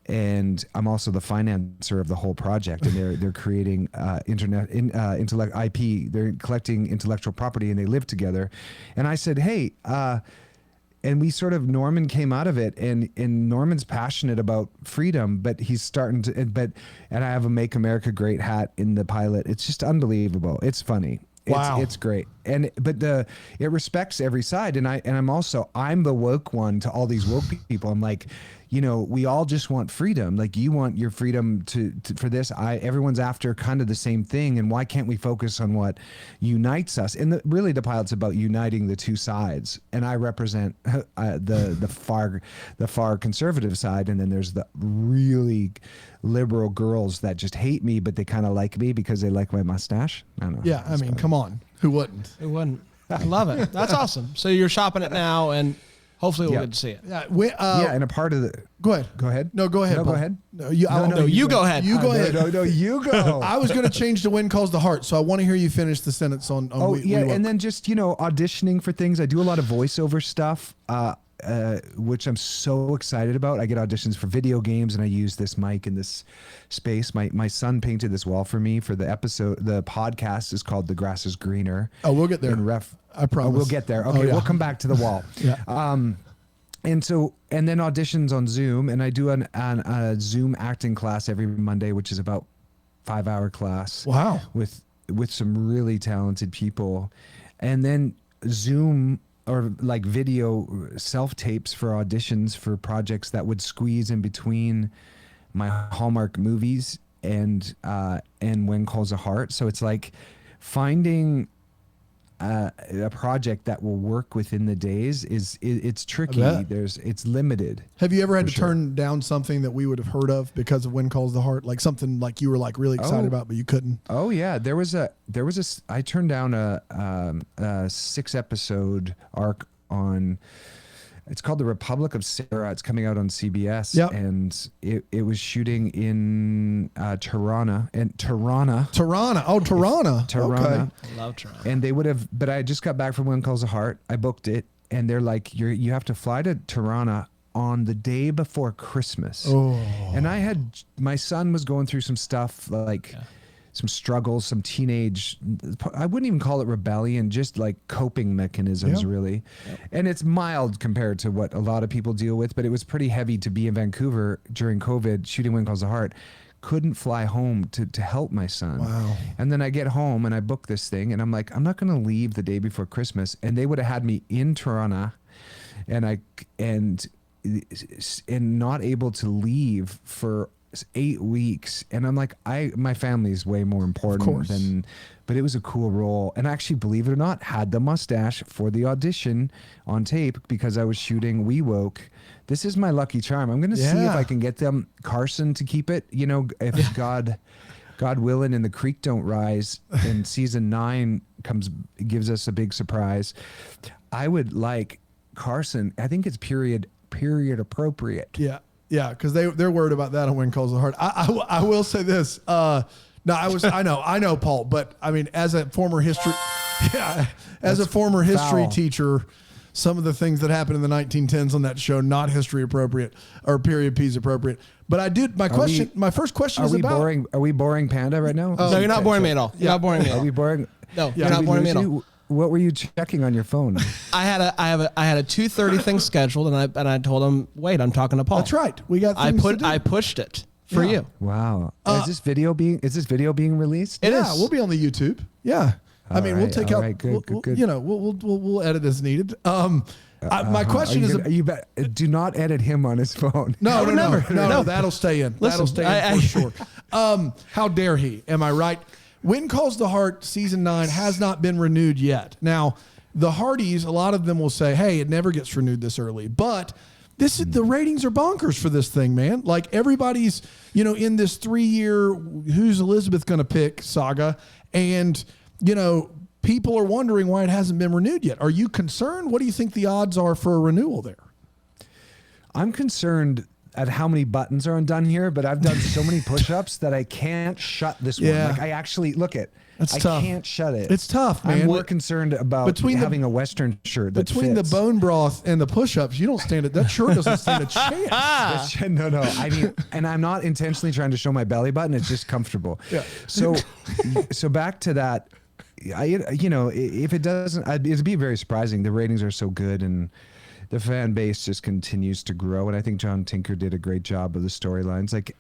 And I'm also the financer of the whole project, and they're creating intellect IP. They're collecting intellectual property, and they live together. And I said, hey, and we sort of, Norman came out of it, and Norman's passionate about freedom, but he's starting to, and I have a Make America Great hat in the pilot. It's just unbelievable. It's funny.
Wow.
It's great. it respects every side, and I'm the woke one to all these woke people. I'm like, we all just want freedom. Like, you want your freedom for this. Everyone's after kind of the same thing, and why can't we focus on what unites us? And really, the pilot's about uniting the two sides, and I represent the far conservative side, and then there's the really liberal girls that just hate me, but they kind of like me because they like my mustache. I don't know.
Yeah, I mean, come on, who wouldn't?
It wouldn't. I love it. That's awesome. So you're shopping it now, and hopefully we'll get to see it.
Yeah,
and a part of the.
Go ahead.
Go ahead.
No, go ahead.
No,
Paul.
go ahead.
No, you go ahead. You go ahead.
No, you go.
I was going to change to Wind Calls the Heart, so I want to hear you finish the sentence on
and then just auditioning for things. I do a lot of voiceover stuff. Which I'm so excited about. I get auditions for video games, and I use this mic in this space. My son painted this wall for me for the episode. The podcast is called "The Grass Is Greener."
Oh, we'll get there. I promise.
We'll get there. Okay, we'll come back to the wall.
Yeah.
And then auditions on Zoom, and I do a Zoom acting class every Monday, which is about 5-hour class.
Wow.
With some really talented people, and then Zoom or like video self-tapes for auditions for projects that would squeeze in between my Hallmark movies and When Calls a Heart. So it's like finding a project that will work within the days it's tricky. It's limited.
Have you ever had to turn down something that we would have heard of because of When Calls the Heart? Like something like you were like really excited about, but you couldn't?
Oh yeah. I turned down a 6-episode arc on, it's called The Republic of Sarah. It's coming out on CBS.
Yep.
And it was shooting in Tirana.
Tirana. Oh, Tirana.
Tirana.
Okay.
I love Toronto.
And they would have, but I just got back from When Calls the Heart. I booked it, and they're like, you have to fly to Tirana on the day before Christmas.
Oh.
And my son was going through some stuff some struggles, some teenage, I wouldn't even call it rebellion, just like coping mechanisms, really. Yep. And it's mild compared to what a lot of people deal with, but it was pretty heavy to be in Vancouver during COVID, shooting When Calls the Heart. Couldn't fly home to help my son.
Wow. And
then I get home and I book this thing, and I'm like, I'm not going to leave the day before Christmas. And they would have had me in Tirana, and not able to leave for 8 weeks, and I'm like, my family is way more important than, but it was a cool role. And actually, believe it or not, had the mustache for the audition on tape because I was shooting We Woke. This is my lucky charm. I'm gonna see if I can get them, Carson, to keep it, if God willing and the creek don't rise and season 9 gives us a big surprise. I would like Carson. I think it's period appropriate.
Yeah, because they're worried about that on When Calls the Heart. I will say this. I know, Paul, but I mean, as a former history, teacher, some of the things that happened in the 1910s on that show, not history appropriate or period piece appropriate. But I did. My first question is about.
Are we boring Panda right now?
No, you're not boring me at all. You're not boring me at all.
Are we boring?
No, you're not boring me at all.
What were you checking on your phone?
I had a 2:30 thing scheduled, and I told him, wait, I'm talking to Paul.
That's right. We got things to do.
I pushed it for you.
Wow. Is this video being released?
It is.
We'll be on the YouTube. Yeah. We'll take out.
Good.
We'll edit as needed. My question is,
do not edit him on his phone.
No, that'll stay in. That'll stay in for sure. How dare he? Am I right? When Calls the Heart season 9 has not been renewed yet. Now, the Hardys, a lot of them will say, "Hey, it never gets renewed this early." But the ratings are bonkers for this thing, man. Like everybody's, in this 3-year who's Elizabeth going to pick saga, and people are wondering why it hasn't been renewed yet. Are you concerned? What do you think the odds are for a renewal there?
I'm concerned at how many buttons are undone here, but I've done so many push-ups that I can't shut this one. Like I actually
That's
I
tough.
Can't shut it.
It's tough, man.
I'm more concerned about having a Western shirt that
between
fits.
the bone broth and the push-ups. You don't stand it. That shirt doesn't stand a chance.
No. I mean, and I'm not intentionally trying to show my belly button. It's just comfortable.
Yeah.
So back to that. If it doesn't, it'd be very surprising. The ratings are so good, and the fan base just continues to grow, and I think John Tinker did a great job of the storylines. Like,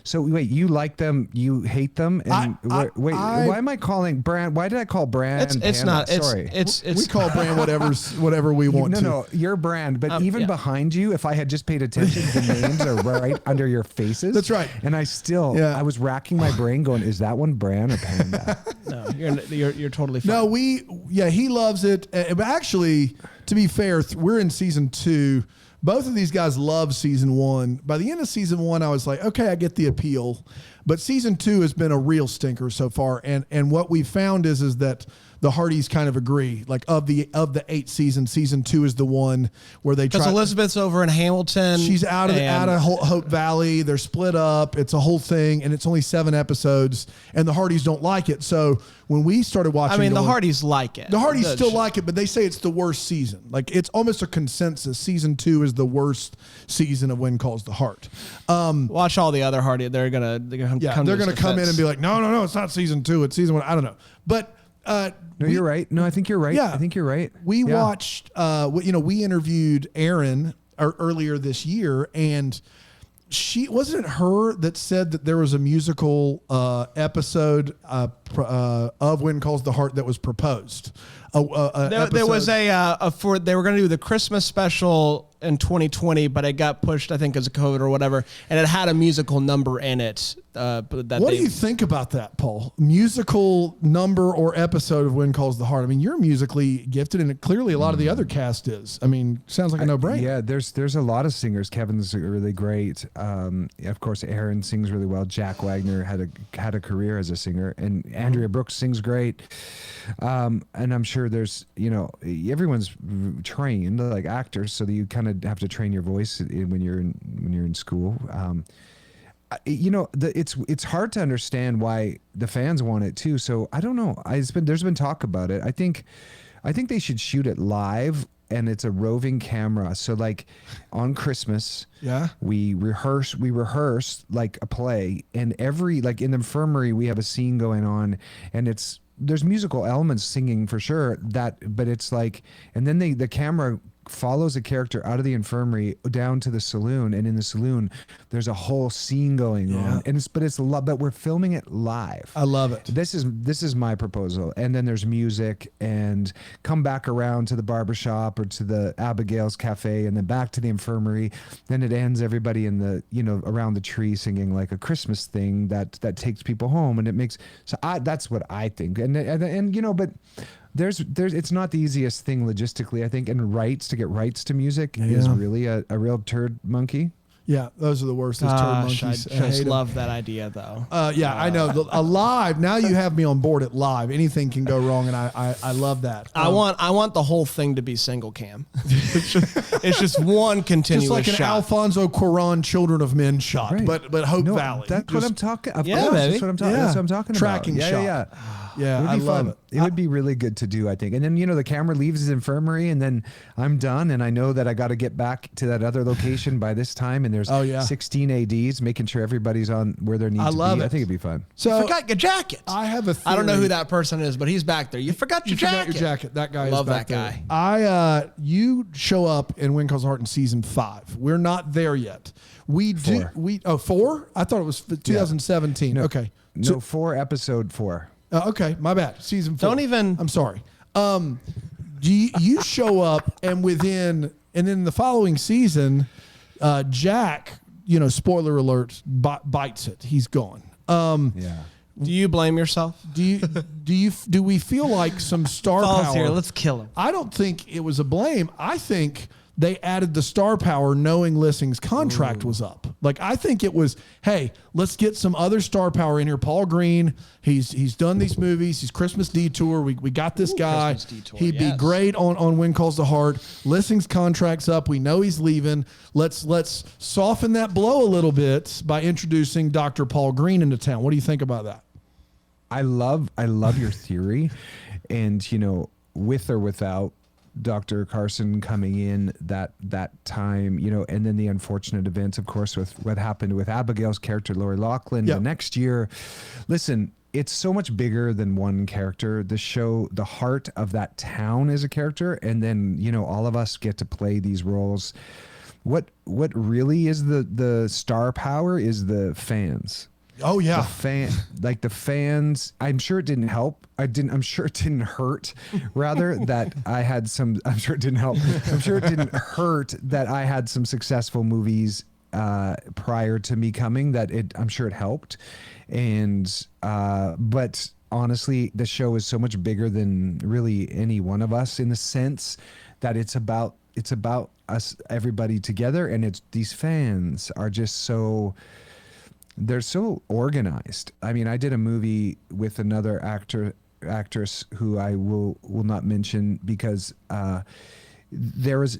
so wait, you like them, you hate them, and why am I calling Brand? Why did I call Brand?
It's
Panda?
not.
Sorry.
It's
we call Brand whatever we want to.
No, your brand. But even behind you, if I had just paid attention, the names are right under your faces.
That's right.
And I still, I was racking my brain, going, "Is that one Brand or Panda?"
No, you're totally fine.
No, he loves it. But actually, to be fair, we're in season 2. Both of these guys love season 1. By the end of season 1, I was like, okay, I get the appeal. But season 2 has been a real stinker so far. And what we found is that the Hardys kind of agree. Like of the 8 seasons, season 2 is the one where they try.
Because Elizabeth's over in Hamilton.
She's out of Hope Valley. They're split up. It's a whole thing, and it's only 7 episodes. And the Hardys don't like it. So when we started watching,
the Hardys like it.
The Hardys still like it, but they say it's the worst season. Like it's almost a consensus. Season 2 is the worst season of When Calls the Heart.
Watch all the other Hardy. They're gonna
come in and be like, no, it's not season 2. It's season 1. I don't know, but.
No, you're right. No, I think you're right.
Yeah,
I think you're right.
We watched, we interviewed Erin earlier this year, and wasn't it her that said that there was a musical episode of When Calls the Heart that was proposed.
There was they were going to do the Christmas special in 2020, but it got pushed, I think, because of COVID or whatever, and it had a musical number in it.
What do you think about that, Paul? Musical number or episode of When Calls the Heart? I mean, you're musically gifted, and clearly a lot of the other cast is. I mean, sounds like a no-brainer.
Yeah, there's a lot of singers. Kevin's really great. Of course, Aaron sings really well. Jack Wagner had a career as a singer, and Andrea Brooks sings great. And I'm sure there's, everyone's trained like actors, so that you kind of have to train your voice when you're in school. It's hard to understand why the fans want it too. So I don't know. There's been talk about it. I think they should shoot it live, and it's a roving camera. So like on Christmas, we rehearse like a play, and like in the infirmary we have a scene going on, and there's musical elements singing for sure, but it's like, and then the camera follows a character out of the infirmary down to the saloon, and in the saloon there's a whole scene going on, and but we're filming it live.
I love it.
This is my proposal. And then there's music, and come back around to the barbershop or to the Abigail's cafe, and then back to the infirmary. Then it ends, everybody in the around the tree singing like a Christmas thing that takes people home, and it makes that's what I think. And but there's it's not the easiest thing logistically, I think, and to get rights to music is really a real turd monkey.
Yeah, those are the worst. Those turd monkeys.
I just love that idea, though.
I know. A live. Now you have me on board at live. Anything can go wrong, and I love that.
I want the whole thing to be single cam. It's just one continuous shot.
Just like an Alfonso Cuarón Children of Men shot,
right.
but Hope Valley.
That's what I'm talking. Of
yeah,
course,
baby.
that's what I'm talking. That's what I'm talking
Tracking
about.
shot. Yeah,
it would
I
be
love
fun.
it.
It would be really good to do, I think. And then, the camera leaves his infirmary, and then I'm done, and I know that I got to get back to that other location by this time, and there's 16 ADs, making sure everybody's on where they need to be. I think it'd be fun.
So you forgot your jacket.
I have a theory.
I don't know who that person is, but he's back there. You forgot your jacket.
That guy
Love
is back
that
there.
guy.
You show up in When Calls the Heart in season 5. We're not there yet. We do. 4? I thought it was 2017.
No,
okay.
No, 4, episode 4.
Okay, my bad. Season 4.
Don't even.
I'm sorry. You show up, and then the following season, Jack, spoiler alert, bites it. He's gone.
Do you blame yourself?
Do we feel like some star power?
Here, let's kill him.
I don't think it was a blame. I think they added the star power knowing Lissing's contract was up. Like, I think it was, hey, let's get some other star power in here. Paul Greene, he's done these movies. He's Christmas Detour. We got this guy. He'd be great on When Calls the Heart. Lissing's contract's up. We know he's leaving. Let's soften that blow a little bit by introducing Dr. Paul Greene into town. What do you think about that?
I love your theory, and with or without Dr. Carson coming in that time, and then the unfortunate events, of course, with what happened with Abigail's character, Lori Loughlin, the next year. Listen, it's so much bigger than one character. The show, the heart of that town is a character, and then all of us get to play these roles. What really is the star power is the fans.
Oh yeah,
the fans. I'm sure it didn't help. I'm sure it didn't hurt. Rather that I had some. I'm sure it didn't help. I'm sure it didn't hurt that I had some successful movies prior to me coming. I'm sure it helped. And but honestly, the show is so much bigger than really any one of us, in the sense that it's about us, everybody together, and it's these fans are just they're so organized. I mean, I did a movie with another actress who I will not mention because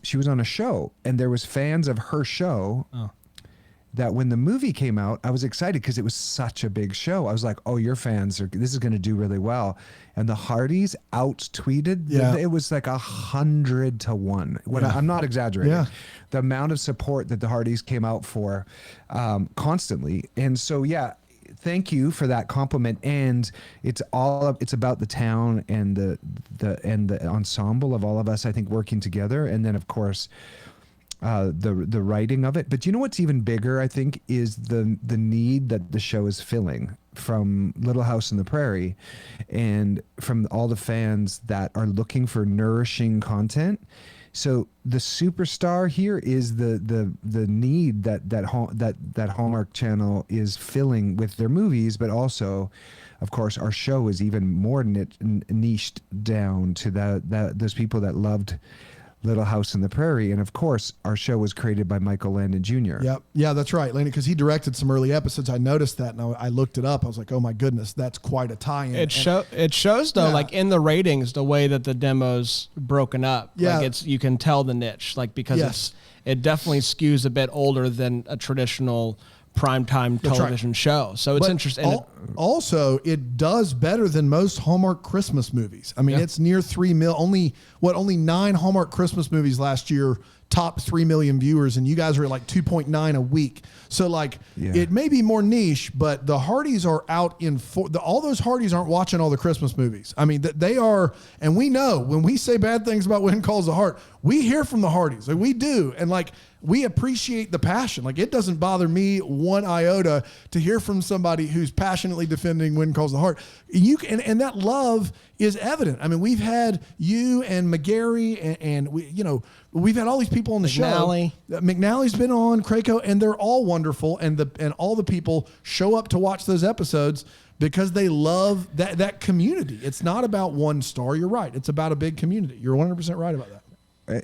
she was on a show, and there was fans of her show. Oh. That when the movie came out, I was excited because it was such a big show. I was like, oh, your fans this is going to do really well. And the Hardys out-tweeted.
Yeah.
It was like 100 to 1. I'm not exaggerating.
Yeah.
The amount of support that the Hardys came out for constantly. And so, yeah, thank you for that compliment. And it's about the town and the ensemble of all of us, I think, working together. And then, of course, the writing of it. But you know what's even bigger, I think, is the need that the show is filling from Little House on the Prairie, and from all the fans that are looking for nourishing content. So the superstar here is the need that Hallmark Channel is filling with their movies, but also, of course, our show is even more niched down to those people that loved Little House on the Prairie. And of course, our show was created by Michael Landon Jr.
Yep. Yeah, that's right, Landon, because he directed some early episodes. I noticed that, and I looked it up. I was like, oh my goodness, that's quite a tie-in.
It shows though, like in the ratings, the way that the demo's broken up.
Yeah.
Like you can tell the niche, like, because it definitely skews a bit older than a traditional primetime television show. So it's interesting.
Also, it does better than most Hallmark Christmas movies. I mean, it's near 3 mil. Only 9 Hallmark Christmas movies last year topped 3 million viewers, and you guys are at like 2.9 a week. So it may be more niche, but the Hardys are out in all those Hardys aren't watching all the Christmas movies. I mean, they are, and we know when we say bad things about When Calls the Heart, we hear from the Hardys. Like, we do. And we appreciate the passion. Like, it doesn't bother me one iota to hear from somebody who's passionately defending When Calls the Heart. And that love is evident. I mean, we've had you and McGarry and we've had all these people on the show. McNally's been on, Craco, and they're all wonderful. And all the people show up to watch those episodes because they love that community. It's not about one star. You're right. It's about a big community. You're 100% right about that.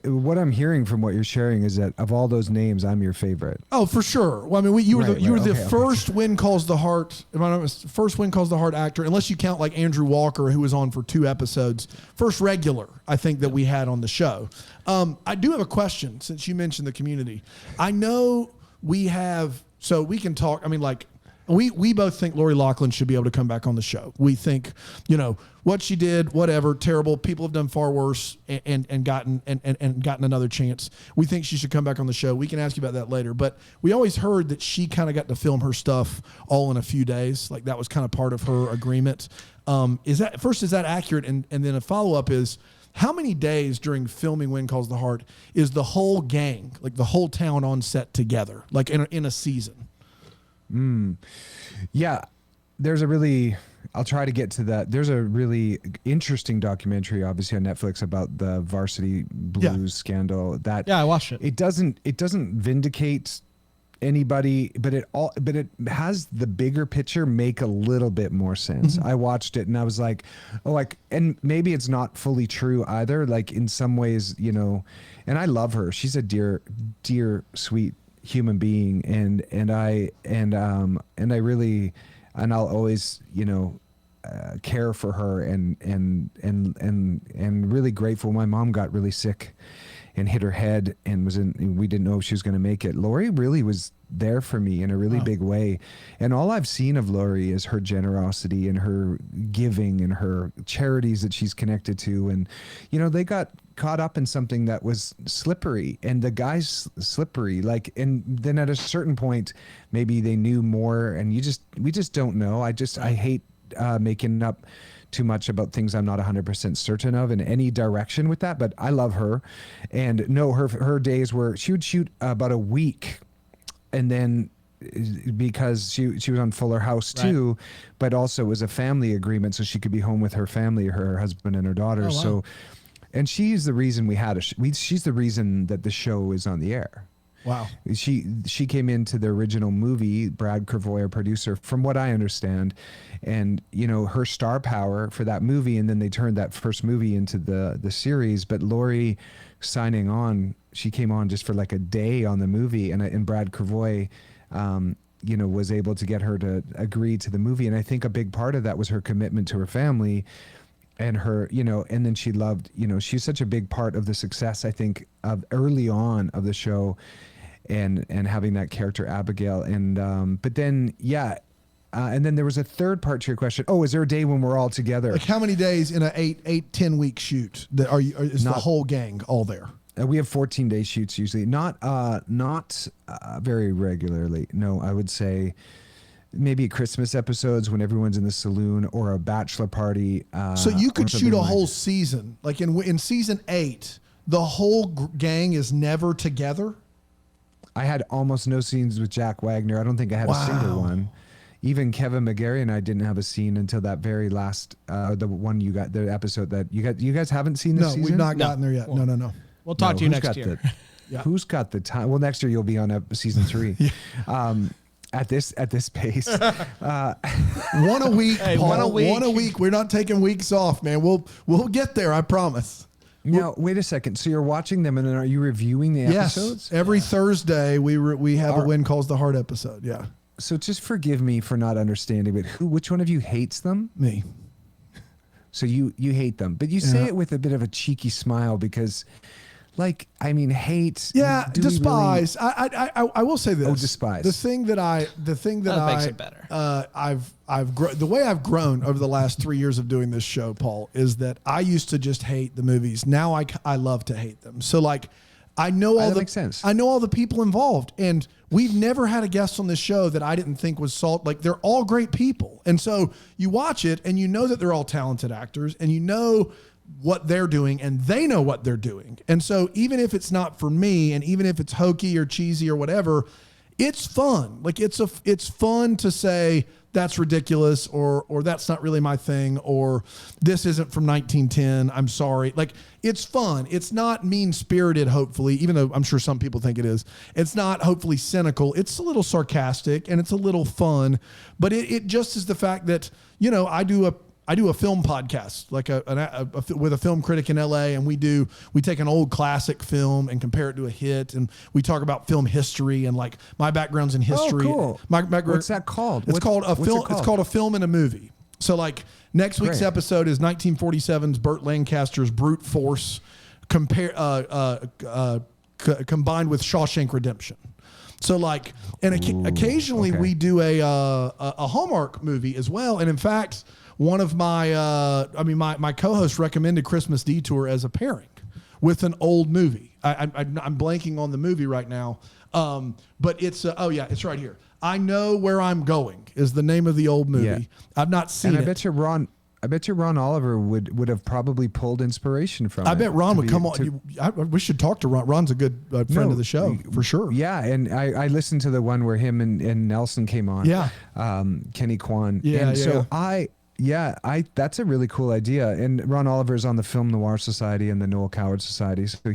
What I'm hearing from what you're sharing is that of all those names, I'm your favorite.
Oh, for sure. Well, I mean, you were the first When Calls the Heart, first When Calls the Heart actor, unless you count like Andrew Walker, who was on for 2 episodes. First regular, I think, that we had on the show. I do have a question, since you mentioned the community. I know we have, so we can talk. I mean, like, we both think Lori Loughlin should be able to come back on the show. We think, what she did, whatever, terrible. People have done far worse and gotten another chance. We think she should come back on the show. We can ask you about that later. But we always heard that she kind of got to film her stuff all in a few days. Like, that was kind of part of her agreement. Is that accurate? And then a follow-up is, how many days during filming When Calls the Heart is the whole gang, like the whole town, on set together, like in a season?
Yeah, I'll try to get to that. There's a really interesting documentary, obviously, on Netflix about the Varsity Blues scandal.
I watched it.
It doesn't vindicate anybody, but it has the bigger picture make a little bit more sense. I watched it and I was like, and maybe it's not fully true either. Like, in some ways, and I love her. She's a dear, sweet human being, and I really, and I'll always care for her, and really grateful. My mom got really sick and hit her head and we didn't know if she was going to make it. Lori really was there for me in a really big way. And all I've seen of Lori is her generosity and her giving and her charities that she's connected to. And, they got caught up in something that was slippery, and the guy's slippery. And then at a certain point, maybe they knew more, and we just don't know. I hate making up too much about things I'm not 100% certain of in any direction with that, but I love her. And no, her days were, she would shoot about a week, and then because she was on Fuller House too, but also it was a family agreement, so she could be home with her family, her husband and her daughter.
Oh, wow.
So, and she's the reason we had she's the reason that the show is on the air.
Wow.
She came into the original movie, Brad Kervoy, our producer, from what I understand, and her star power for that movie, and then they turned that first movie into the series. But Lori signing on, she came on just for like a day on the movie, and Brad Kervoy was able to get her to agree to the movie. And I think a big part of that was her commitment to her family and her, and then she loved, she's such a big part of the success, I think, of early on of the show, and having that character Abigail. And, but then, and then there was a third part to your question. Oh, is there a day when we're all together?
Like how many days in a 10 week shoot that is the whole gang all there?
We have 14-day shoots usually, not very regularly. No, I would say maybe Christmas episodes when everyone's in the saloon, or a bachelor party.
So you could shoot a whole season. Like in season 8, the whole gang is never together.
I had almost no scenes with Jack Wagner. I don't think I had a single one. Even Kevin McGarry and I didn't have a scene until that very last, the one you got, the episode that you got. You guys haven't seen this season?
No, we've not gotten there yet.
Well,
No.
We'll talk to you next year.
Who's got the time? Well, next year you'll be on season 3. At this pace,
one a week,
Hey,
Paul,
one a week.
We're not taking weeks off, man. We'll get there. I promise.
Now, wait a second. So you're watching them, and then are you reviewing the episodes?
Yes. Every Thursday we have a Win Calls the Heart episode. Yeah.
So just forgive me for not understanding, but which one of you hates them?
Me.
So you hate them, but you say it with a bit of a cheeky smile because, hate.
Yeah, despise. I will say this.
Oh, despise.
The thing that
makes it better.
The way I've grown over the last 3 years of doing this show, Paul, is that I used to just hate the movies. Now I love to hate them. So I know all
makes sense.
I know all the people involved, and we've never had a guest on this show that I didn't think was salt. Like, they're all great people. And so you watch it and you know that they're all talented actors, and you know what they're doing and they know what they're doing. And so even if it's not for me, and even if it's hokey or cheesy or whatever, it's fun. Like, it's fun to say that's ridiculous, or that's not really my thing, or this isn't from 1910. I'm sorry. Like, it's fun. It's not mean-spirited, hopefully, even though I'm sure some people think it is. It's not hopefully cynical. It's a little sarcastic and it's a little fun, but it just is the fact that, I do a film podcast, like with a film critic in LA, and we take an old classic film and compare it to a hit, and we talk about film history, and like my background's in history.
Oh, cool.
My
What's that called?
It's called a film. It's called A Film and a Movie. So like next week's episode is 1947's Burt Lancaster's Brute Force, combined with Shawshank Redemption. So like, and occasionally we do a Hallmark movie as well, and in fact, one of my co-hosts recommended Christmas Detour as a pairing with an old movie. I'm blanking on the movie right now, but it's it's right here. I Know Where I'm Going is the name of the old movie.
Yeah.
I've not seen it.
I bet you Ron Oliver would have probably pulled inspiration from it.
I bet Ron would come on. We should talk to Ron. Ron's a good friend of the show, for sure.
Yeah, and I listened to the one where him and Nelson came on.
Yeah.
Kenny Kwan.
Yeah,
and
yeah.
so that's a really cool idea. And Ron Oliver is on the Film Noir Society and the Noel Coward Society. So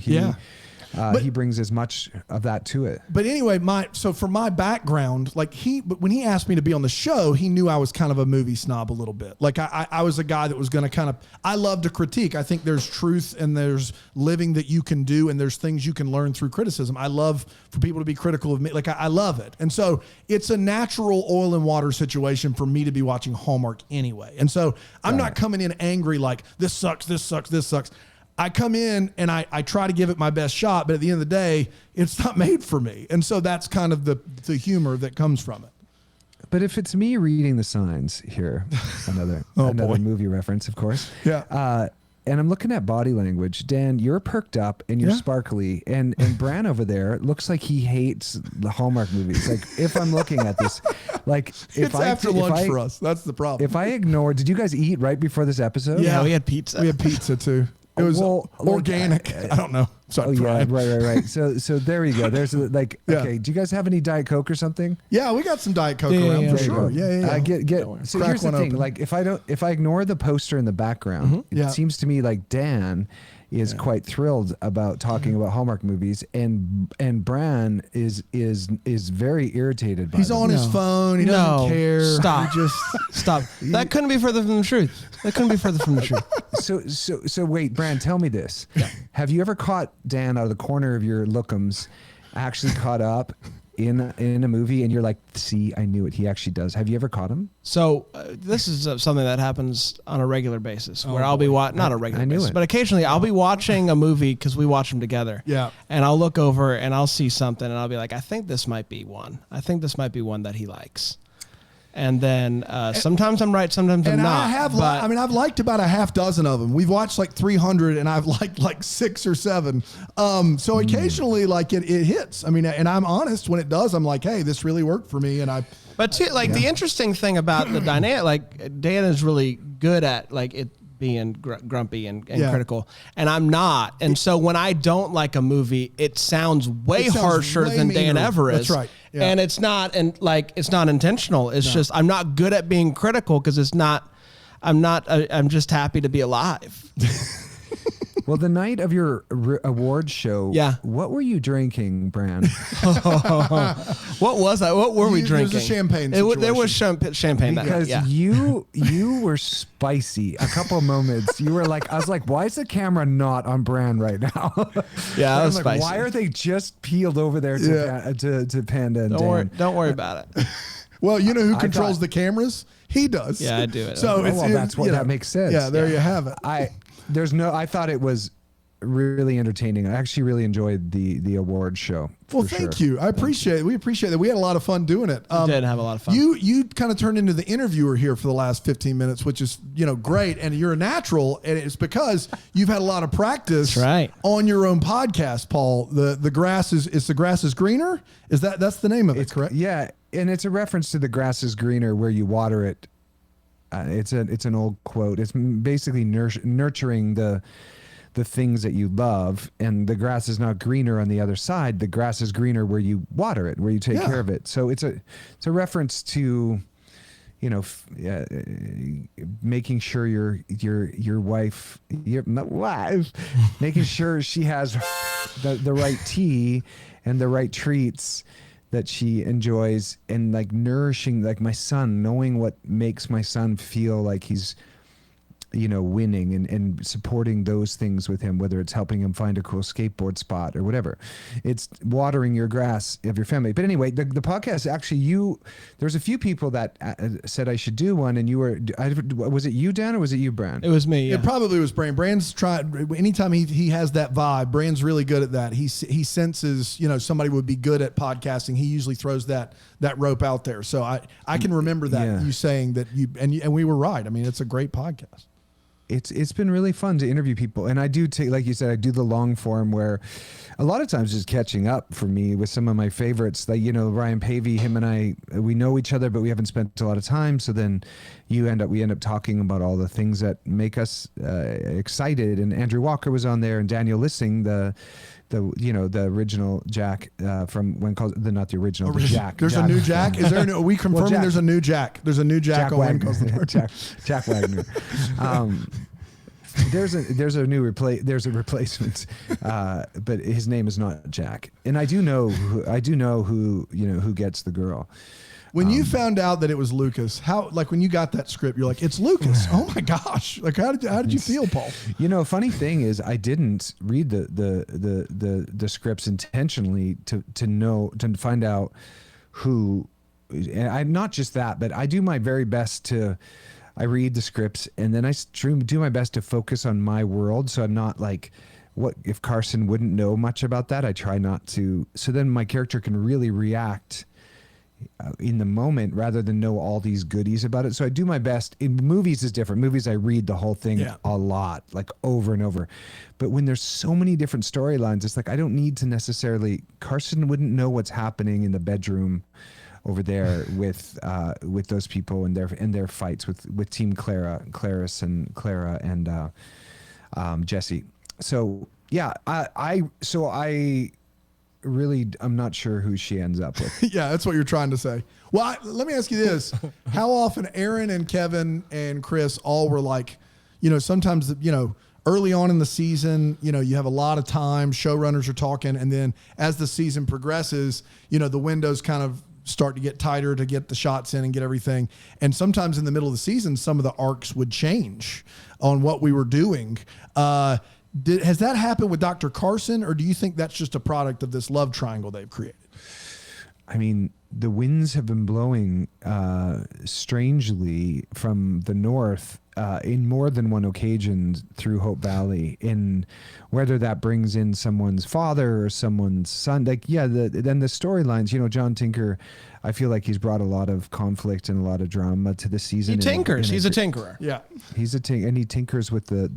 he brings as much of that to it.
But anyway, for my background, like when he asked me to be on the show, he knew I was kind of a movie snob a little bit. Like I was a guy that was going to I love to critique. I think there's truth and there's living that you can do, and there's things you can learn through criticism. I love for people to be critical of me. Like I love it. And so it's a natural oil and water situation for me to be watching Hallmark anyway. And so I'm not coming in angry like this sucks. I come in and I try to give it my best shot, but at the end of the day, it's not made for me. And so that's kind of the humor that comes from it.
But if it's me reading the signs here, another movie reference, of course.
Yeah.
and I'm looking at body language. Dan, you're perked up and you're sparkly, and Bran over there looks like he hates the Hallmark movies. Like if I'm looking at this, like if
It's after lunch for us. That's the problem.
If I ignore, did you guys eat right before this episode?
Yeah, we had pizza.
We had pizza too. It was organic. I don't know. Sorry.
Right. So there you go. There's like, okay. Do you guys have any Diet Coke or something?
Yeah, we got some Diet Coke around for sure. Yeah.
So here's the thing.
Open.
Like if I ignore the poster in the background, it seems to me like Dan is quite thrilled about talking about Hallmark movies, and Bran is very irritated by
He's
them.
on his phone. He doesn't care.
Stop.
He just
Stop. That couldn't be further from the truth.
So wait, Bran, tell me this. Have you ever caught Dan out of the corner of your lookums actually caught up in a movie and you're like, see, I knew it. He actually does. Have you ever caught him?
So this is something that happens on a regular basis where I'll be not a regular basis, but occasionally I'll be watching a movie because we watch them together.
Yeah.
And I'll look over and I'll see something and I'll be like, I think this might be one. I think this might be one that he likes. And then sometimes I'm right, sometimes I'm not.
I've liked about a half dozen of them. We've watched like 300, and I've liked like 6 or 7. So occasionally, like it hits. I mean, and I'm honest when it does. I'm like, hey, this really worked for me, and I.
But too, the interesting thing about the dynamic, like Dan is really good at like it being grumpy and critical, and I'm not. And so when I don't like a movie, it sounds way harsher than Dan ever is.
That's right. Yeah.
And it's not, and like it's not intentional. It's just I'm not good at being critical because it's not. I'm just happy to be alive.
Well, the night of your award show, what were you drinking, Bran?
What was I? What were we drinking?
There was a champagne situation.
There was champagne
because
that night,
you were spicy. A couple of moments, you were like, I was like, why is the camera not on Bran right now?
Yeah, I was
like,
spicy.
why are they just peeled over there to Panda and Dan?
Don't worry about it.
Well, you know who controls the cameras? He does.
Yeah, I do it.
So
that makes sense.
Yeah, there you have it.
I thought it was really entertaining. I actually really enjoyed the award show.
Well, thank you. I appreciate it. We appreciate it. We had a lot of fun doing it.
We did have a lot of fun.
You kind of turned into the interviewer here for the last 15 minutes, which is great. And you're a natural, and it's because you've had a lot of practice on your own podcast, Paul. The grass is greener. That's the name of it, correct?
Yeah, and it's a reference to the grass is greener where you water it. It's an old quote. It's basically nurturing the things that you love, and the grass is not greener on the other side. The grass is greener where you water it, where you take care of it. So it's a reference to, making sure your wife, making sure she has the right tea and the right treats that she enjoys, and like nourishing, like my son, knowing what makes my son feel like he's winning, and supporting those things with him, whether it's helping him find a cool skateboard spot or whatever. It's watering your grass of your family. But anyway, the podcast, actually, there's a few people that said I should do one, and was it you, Dan, or was it you, Bran?
It was me. Yeah.
It probably was Bran. Bran's tried, anytime he has that vibe, Bran's really good at that. He senses, somebody would be good at podcasting. He usually throws that rope out there. So I can remember that you saying that and we were right. I mean, it's a great podcast.
It's been really fun to interview people, and I do take, like you said, I do the long form where a lot of times just catching up for me with some of my favorites, like Ryan Pavey, him and I, we know each other, but we haven't spent a lot of time. So then we end up talking about all the things that make us excited. And Andrew Walker was on there, and Daniel Lissing, the original Jack from when called not the original, the Jack.
There's a new Jack. Is there? Are we confirming there's a new Jack? There's a new Jack on
Wagner. Jack Wagner. There's a replacement, but his name is not Jack. And I do know who gets the girl.
When you found out that it was Lucas, when you got that script, you're like, it's Lucas. Oh my gosh! Like, how did you feel, Paul?
Funny thing is, I didn't read the scripts intentionally to find out who. And I'm not just that, but I do my very best to. I read the scripts, and then I do my best to focus on my world. So I'm not like, what if Carson wouldn't know much about that? I try not to. So then my character can really react in the moment rather than know all these goodies about it. So I do my best. In movies is different. Movies I read the whole thing a lot, like over and over. But when there's so many different storylines, it's like I don't need to necessarily. Carson wouldn't know what's happening in the bedroom over there with those people and their fights with Team Clarice and Clara and Jesse. So yeah, I really, I'm not sure who she ends up with.
Yeah, that's what you're trying to say. Well, let me ask you this. How often Aaron and Kevin and Chris all were like, sometimes, early on in the season, you have a lot of time, showrunners are talking, and then as the season progresses, the windows kind of start to get tighter to get the shots in and get everything. And sometimes in the middle of the season, some of the arcs would change on what we were doing. Has that happened with Dr. Carson, or do you think that's just a product of this love triangle they've created?
I mean, the winds have been blowing strangely from the north in more than one occasion through Hope Valley, in whether that brings in someone's father or someone's son. Then the storylines, John Tinker, I feel like he's brought a lot of conflict and a lot of drama to the season.
He tinkers. He's a tinkerer.
Yeah.
He's and he tinkers with the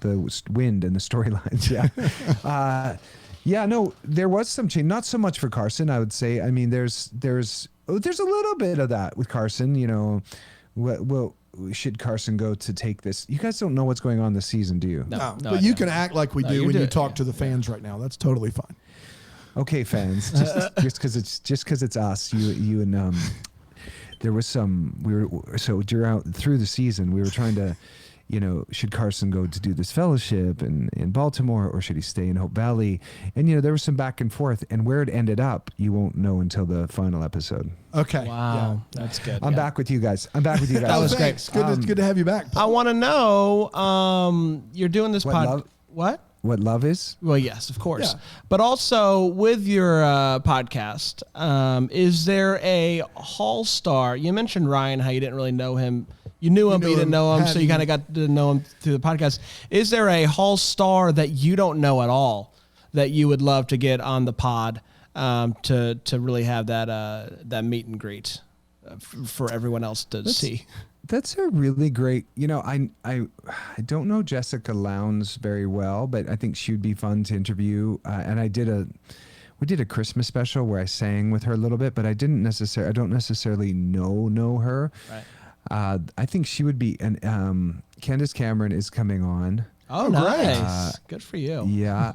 wind and the storylines. Yeah. Yeah, no, there was some change. Not so much for Carson, I would say. I mean, there's a little bit of that with Carson. Well, should Carson go to take this? You guys don't know what's going on this season, do you?
No, but you can act like we do when you talk to the fans right now. That's totally fine.
Okay, fans, just because it's us, you and there was some. Through the season, we were trying to. Should Carson go to do this fellowship in Baltimore, or should he stay in Hope Valley? And, there was some back and forth, and where it ended up, you won't know until the final episode.
Okay.
Wow. Yeah. That's good.
I'm back with you guys.
That was great. It's good to have you back, Paul.
I want to know, you're doing this What?
What love is?
Well, yes, of course.
Yeah.
But also with your podcast, is there a Hall star? You mentioned Ryan, how you didn't really know him. You knew him, but you didn't know him, so you kind of got to know him through the podcast. Is there a Hall star that you don't know at all that you would love to get on the pod to really have that meet and greet for everyone else to see?
That's a really great. I don't know Jessica Lowndes very well, but I think she would be fun to interview. And we did a Christmas special where I sang with her a little bit, but I don't necessarily know her.
Right.
I think she would be, and Candace Cameron is coming on.
Oh, nice. Good for you.
Yeah.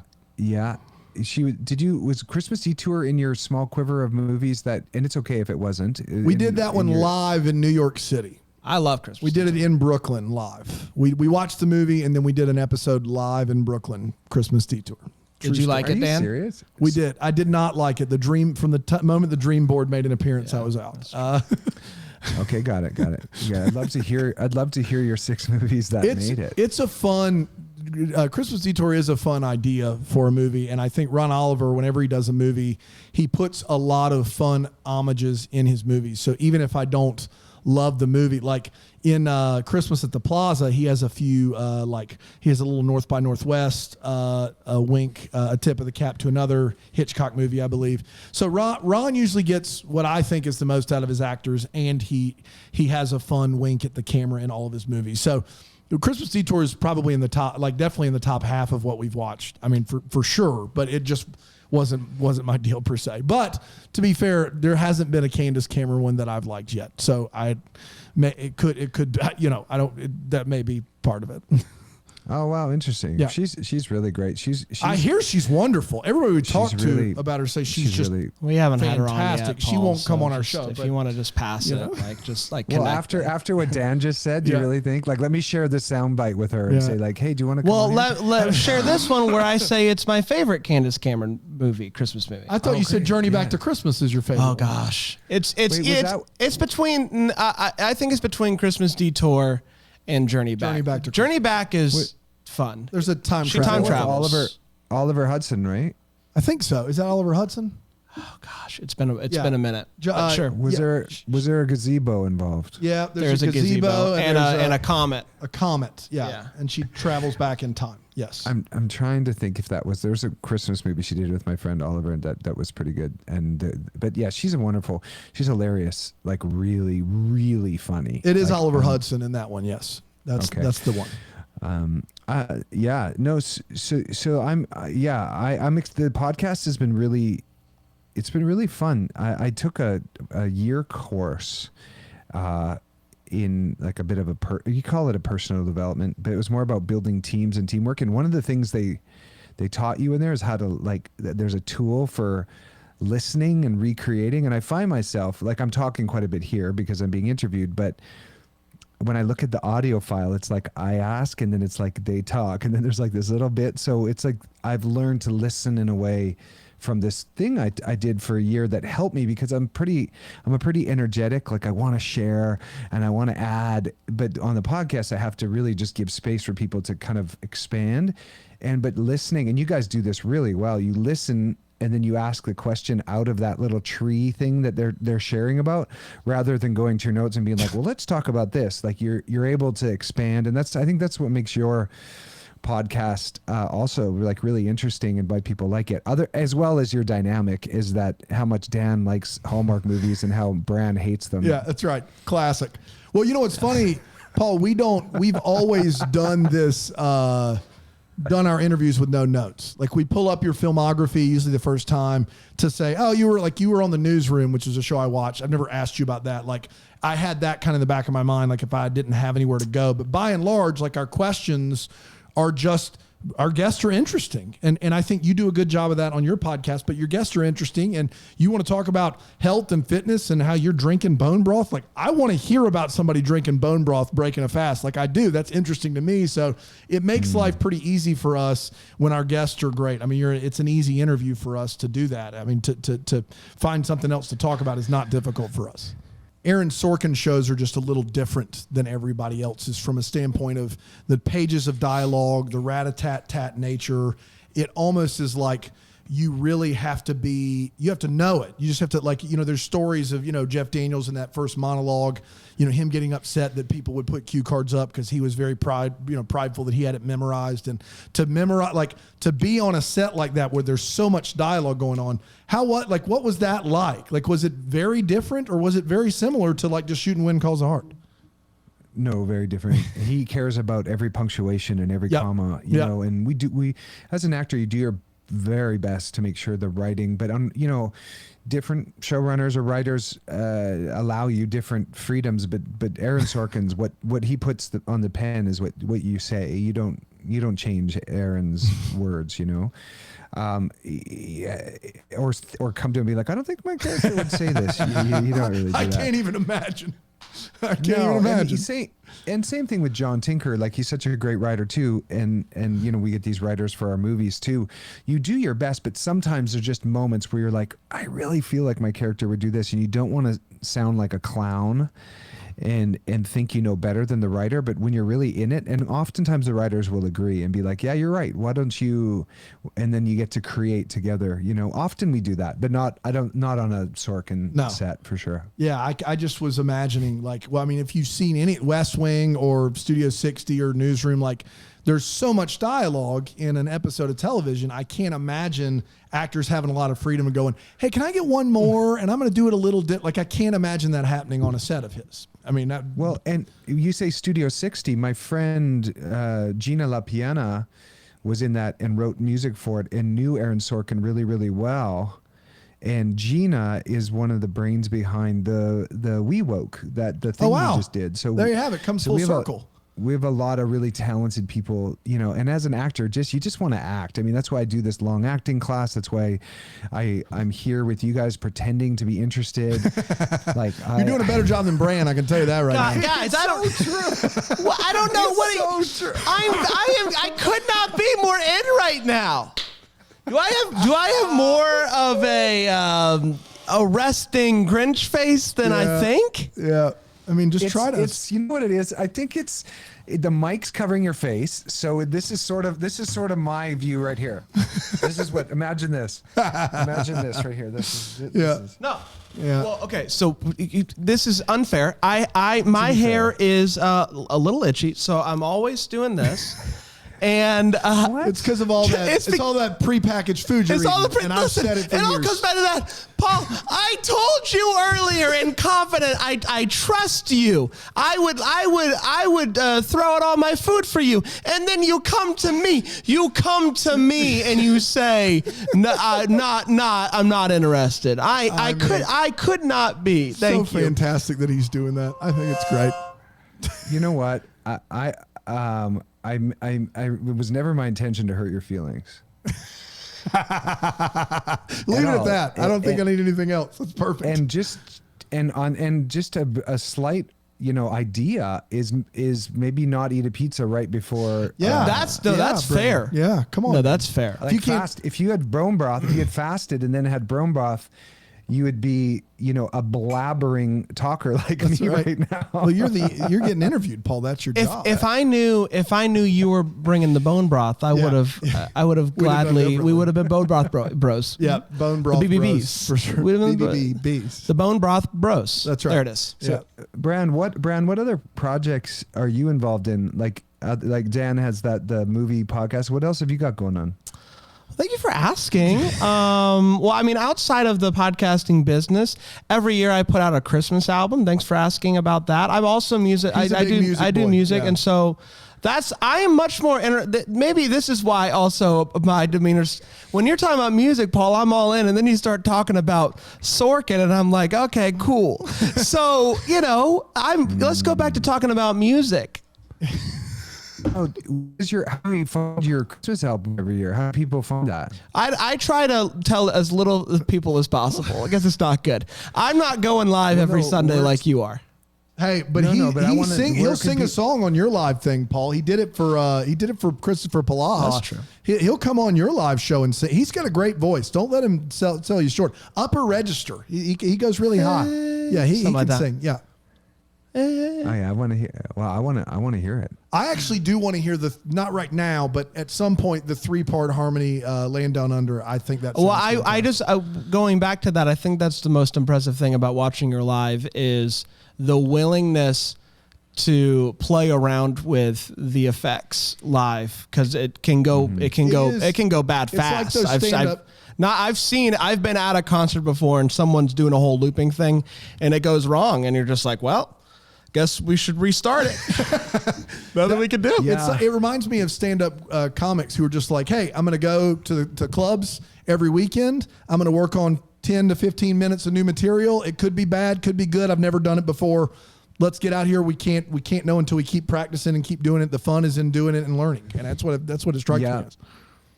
Was Christmas Detour in your small quiver of movies and it's okay if it wasn't.
We did that one live in New York City.
I love Christmas.
We did it in Brooklyn live. We watched the movie and then we did an episode live in Brooklyn, Christmas Detour.
Did you like it, Dan?
Are you serious?
We did. I did not like it. From the moment the Dream Board made an appearance, I was out.
Okay, got it. Yeah, I'd love to hear your 6 movies that made it.
It's a fun Christmas Detour is a fun idea for a movie, and I think Ron Oliver, whenever he does a movie, he puts a lot of fun homages in his movies. So even if I don't love the movie, like in Christmas at the Plaza, he has a few he has a little North by Northwest, a wink, a tip of the cap to another Hitchcock movie, I believe. So Ron usually gets what I think is the most out of his actors, and he has a fun wink at the camera in all of his movies. So Christmas Detour is probably in the top, definitely in the top half of what we've watched. I mean, for sure, but it just wasn't my deal per se. But to be fair, there hasn't been a Candace Cameron one that I've liked yet. So it could that may be part of it.
Oh wow, interesting.
Yeah.
She's really great. She's
I hear she's wonderful. Everybody we talk to about her say she's just
really,
we haven't
fantastic.
Had her on yet,
She
Paul,
won't come on our show.
If you want to just pass it,
well, after what Dan just said, do you really think let me share the soundbite with her and say hey, do you want to come on
let share this one where I say it's my favorite Candace Cameron movie, Christmas movie.
I thought you said Journey Back to Christmas is your favorite.
Oh gosh. It's between I think it's between Christmas Detour and Journey Back. Journey Back is fun.
There's a time
travel.
Time
travels.
Oliver Hudson, right?
I think so. Is that Oliver Hudson?
Oh gosh, it's been a minute. Sure.
Was there a gazebo involved?
Yeah,
There's a gazebo and a comet.
A comet, yeah. And she travels back in time. Yes.
I'm trying to think if there's a Christmas movie she did with my friend Oliver, and that was pretty good. And but yeah, she's hilarious, like really, really funny.
It is Oliver Hudson in that one. Yes, that's the one.
Yeah, no. So I'm the podcast has been really. It's been really fun. I took a year course in like a bit of you call it a personal development, but it was more about building teams and teamwork. And one of the things they taught you in there is how to there's a tool for listening and recreating. And I find myself like I'm talking quite a bit here because I'm being interviewed, but when I look at the audio file, it's like I ask and then it's like they talk and then there's like this little bit. So it's like I've learned to listen in a way from this thing I did for a year that helped me because I'm a pretty energetic, like I want to share and I want to add, but on the podcast I have to really just give space for people to kind of expand but listening, and you guys do this really well. You listen and then you ask the question out of that little tree thing that they're sharing about, rather than going to your notes and being like, well, let's talk about this. Like you're able to expand, and I think that's what makes your podcast also like really interesting and why people like it, as well as your dynamic is that how much Dan likes Hallmark movies and how Bran hates them.
Yeah, that's right. Classic. Well, you know what's funny, Paul, we've always done this done our interviews with no notes. Like we pull up your filmography usually the first time to say, oh, you were on the Newsroom, which is a show I watched. I've never asked you about that. Like I had that kind of in the back of my mind, like if I didn't have anywhere to go, but by and large, like our questions are just, our guests are interesting. And I think you do a good job of that on your podcast, but your guests are interesting and you want to talk about health and fitness and how you're drinking bone broth. Like I want to hear about somebody drinking bone broth, breaking a fast. Like I do. That's interesting to me. So it makes life pretty easy for us when our guests are great. I mean, it's an easy interview for us to do that. I mean, to find something else to talk about is not difficult for us. Aaron Sorkin shows are just a little different than everybody else's from a standpoint of the pages of dialogue, the rat-a-tat-tat nature. It almost is like you really have to know it. You just have to there's stories of, Jeff Daniels in that first monologue, him getting upset that people would put cue cards up because he was very prideful that he had it memorized. And to memorize, to be on a set like that where there's so much dialogue going on, what was that like? Like, was it very different or was it very similar to just shooting When Calls the Heart?
No, very different. He cares about every punctuation and every comma, and we as an actor, you do your very best to make sure the writing, but different showrunners or writers allow you different freedoms, but Aaron Sorkin's what he puts on the pen is what you say. You don't change Aaron's words, or come to him and be like, I don't think my character would say this. You don't really do that.
I can't even imagine. I can't even imagine.
And same thing with John Tinker. Like he's such a great writer too. And we get these writers for our movies too. You do your best, but sometimes there's just moments where you're like, I really feel like my character would do this. And you don't want to sound like a clown and think you know better than the writer, but when you're really in it, and oftentimes the writers will agree and be like, yeah, you're right, why don't you, and then you get to create together. Often we do that, but not on a Sorkin set for sure.
Yeah, I just was imagining if you've seen any West Wing or Studio 60 or Newsroom, there's so much dialogue in an episode of television. I can't imagine actors having a lot of freedom and going, hey, can I get one more? And I'm going to do it a little I can't imagine that happening on a set of his. I mean,
and you say Studio 60, my friend Gina LaPiana was in that and wrote music for it and knew Aaron Sorkin really, really well. And Gina is one of the brains behind the We Woke, the thing we just did. So
there you have it. Comes full circle.
We have a lot of really talented people, and as an actor, you just want to act. I mean, that's why I do this long acting class. That's why I'm here with you guys pretending to be interested.
You're doing a better job than Bran, I can tell you that right now.
Guys, I don't know what
so true.
I could not be more in right now. Do I have more of a resting Grinch face than I think?
Yeah. I mean, just try to.
It's you know what it is. I think the mic's covering your face. So this is sort of my view right here. This is what. Imagine this. Imagine this right here. This is.
No.
Yeah.
Well, okay. So this is unfair. My hair is a little itchy, so I'm always doing this. And
it's because of all that. It's all that prepackaged food you're eating. And I've said it for years.
It all comes back to that, Paul. I told you earlier, and confident. I trust you. I would throw out all my food for you, and then you come to me. You come to me, and you say, no, I'm not interested. I could not be. Thank you.
So fantastic that he's doing that. I think it's great.
You know what? It was never my intention to hurt your feelings.
Leave it at that. I don't think I need anything else. That's perfect.
And just a slight, idea is maybe not eat a pizza right before.
Yeah,
that's fair.
Yeah, come on.
No, that's fair.
Like if you had bone broth, if you had fasted and then had bone broth, you would be, a blabbering talker like me right now.
Well, you're getting interviewed, Paul. That's your job.
If I knew you were bringing the bone broth, I would have gladly. We would have been bone broth bros.
Yeah, bone broth.
The BBBs
bros, for sure. BBBs.
The bone broth bros.
That's right.
There it is.
So, Brand, what other projects are you involved in? Like Dan has the movie podcast. What else have you got going on?
Thank you for asking. Well, I mean, outside of the podcasting business, every year I put out a Christmas album. Thanks for asking about that. I'm also music. I do music, and so I am much more. Maybe this is why also my demeanor's. When you're talking about music, Paul, I'm all in, and then you start talking about Sorkin, and I'm like, okay, cool. So let's go back to talking about music.
How do you find your Christmas album every year? How do people find that?
I try to tell as little people as possible. I guess it's not good. I'm not going live every Sunday like you are.
Hey, but he'll sing a song on your live thing, Paul. He did it for Christopher Palaha.
That's true.
He'll come on your live show and sing. He's got a great voice. Don't let him sell you short. Upper register. He goes really high. Yeah, he can sing. Yeah.
Oh yeah, I want to hear. Well, I want to hear it.
I actually do want to hear not right now, but at some point the 3-part harmony, "Laying Down Under." I think that's.
Well, I just going back to that. I think that's the most impressive thing about watching your live is the willingness to play around with the effects live because it can go bad fast.
Like stand-up.
I've been at a concert before and someone's doing a whole looping thing and it goes wrong and you're just like, well, guess we should restart it. Nothing we can do.
Yeah. It reminds me of stand-up comics who are just like, hey, I'm going to go to clubs every weekend. I'm going to work on 10 to 15 minutes of new material. It could be bad, could be good. I've never done it before. Let's get out here. We can't know until we keep practicing and keep doing it. The fun is in doing it and learning. And that's what it strikes me as.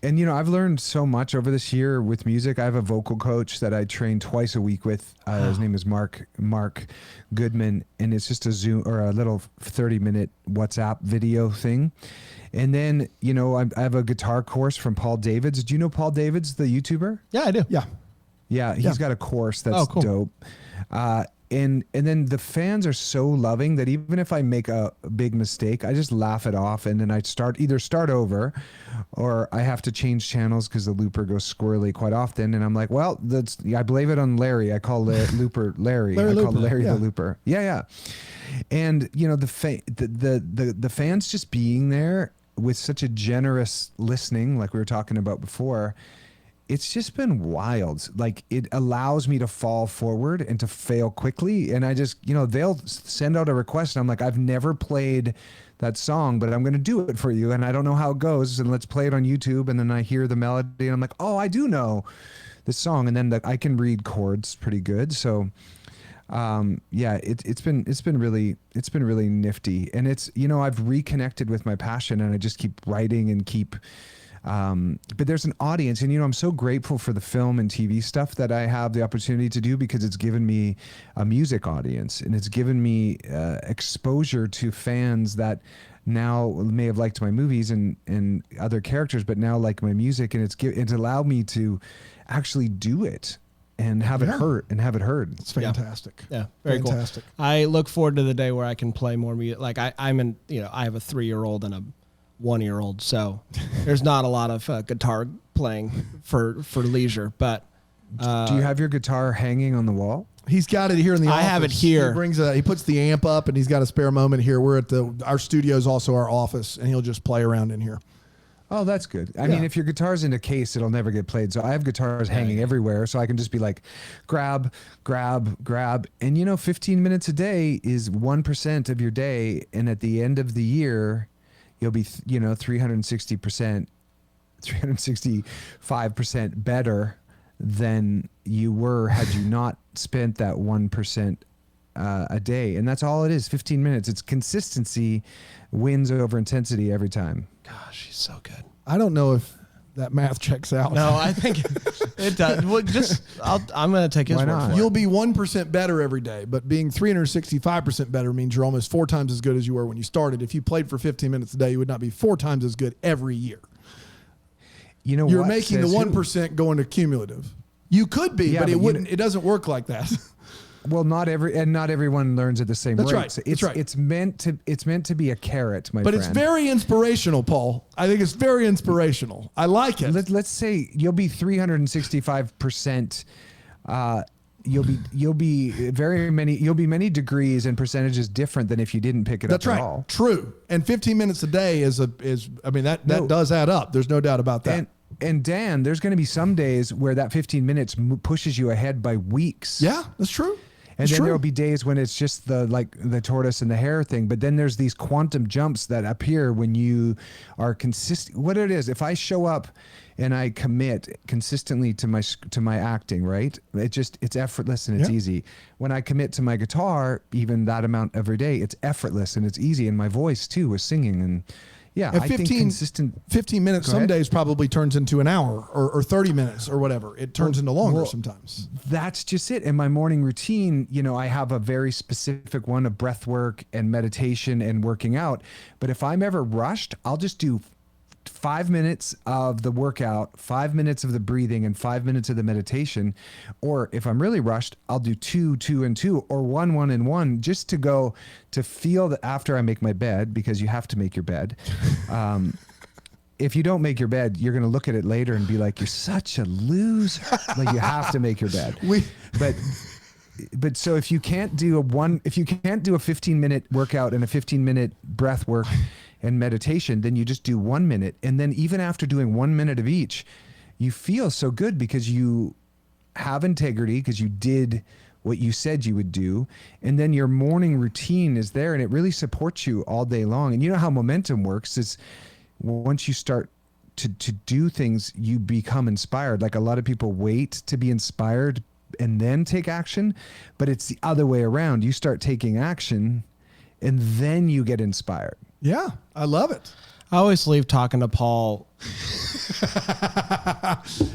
And, I've learned so much over this year with music. I have a vocal coach that I train twice a week with. His name is Mark Goodman. And it's just a Zoom or a little 30-minute WhatsApp video thing. And then, I have a guitar course from Paul Davids. Do you know Paul Davids, the YouTuber?
Yeah, I do.
Yeah, he's got a course that's dope. And then the fans are so loving that even if I make a big mistake, I just laugh it off. And then I either start over or I have to change channels because the looper goes squirrely quite often. And I'm like, well, I blame it on Larry. I call looper Larry. I call Larry the looper. Yeah. And, the fans just being there with such a generous listening, like we were talking about before, it's just been wild. Like it allows me to fall forward and to fail quickly. And I just, they'll send out a request and I'm like, I've never played that song, but I'm going to do it for you. And I don't know how it goes. And let's play it on YouTube. And then I hear the melody and I'm like, oh, I do know this song. And then I can read chords pretty good. So, it's been really nifty. And it's, I've reconnected with my passion and I just keep writing and keep, but there's an audience and, I'm so grateful for the film and TV stuff that I have the opportunity to do because it's given me a music audience and it's given me exposure to fans that now may have liked my movies and other characters, but now like my music, and it's allowed me to actually do it. and have it hurt and have it heard.
It's fantastic.
Yeah, very
fantastic.
Cool. I look forward to the day where I can play more music. Like I have a 3-year-old and a 1-year-old, so there's not a lot of guitar playing for leisure. But
do you have your guitar hanging on the wall?
He's got it here in the office.
I have it here.
He puts the amp up, and he's got a spare moment here. We're at our studio is also our office, and he'll just play around in here.
Oh, that's good. I mean, if your guitar's in a case, it'll never get played. So I have guitars hanging everywhere, so I can just be like, grab, grab, grab. And 15 minutes a day is 1% of your day, and at the end of the year, you'll be 365% better than you were had you not spent that 1% a day. And that's all it is, 15 minutes. It's consistency wins over intensity every time.
Gosh, he's so good.
I don't know if that math checks out.
No, I think it does. Well, I'm going to take his word for it.
You'll be 1% better every day, but being 365% better means you're almost 4 times as good as you were when you started. If you played for 15 minutes a day, you would not be 4 times as good every year. You're making the 1% going to cumulative. You could be, but it wouldn't. It doesn't work like that.
Well, not everyone learns at the same rate.
Right.
So
That's right.
It's meant to be a carrot, my friend.
But it's very inspirational, Paul. I think it's very inspirational. I like it.
Let's say you'll be 365%. You'll be many degrees and percentages different than if you didn't pick it up at all.
True. And 15 minutes a day that does add up. There's no doubt about that.
And Dan, there's going to be some days where that 15 minutes pushes you ahead by weeks.
Yeah, that's true.
And then there'll be days when it's just the tortoise and the hare thing. But then there's these quantum jumps that appear when you are consistent. What it is, if I show up and I commit consistently to my acting, right? It's effortless and it's easy. When I commit to my guitar, even that amount every day, it's effortless and it's easy. And my voice too with singing and. Yeah,
and
I think
15 minutes some days probably turns into an hour or 30 minutes or whatever. It turns into longer sometimes.
That's just it. In my morning routine, I have a very specific one of breath work and meditation and working out. But if I'm ever rushed, I'll just do 5 minutes of the workout, 5 minutes of the breathing, and 5 minutes of the meditation. Or if I'm really rushed, I'll do 2, 2, and 2, or 1, 1, and 1, just to feel that after I make my bed, because you have to make your bed. If you don't make your bed, you're going to look at it later and be like, you're such a loser. Like, you have to make your bed. But so if you can't do a 15-minute workout and a 15-minute breath work and meditation, then you just do 1 minute. And then even after doing 1 minute of each, you feel so good because you have integrity, because you did what you said you would do. And then your morning routine is there and it really supports you all day long. And you know how momentum works is once you start to do things, you become inspired. Like a lot of people wait to be inspired and then take action, but it's the other way around. You start taking action and then you get inspired.
Yeah, I love it.
I always leave talking to Paul.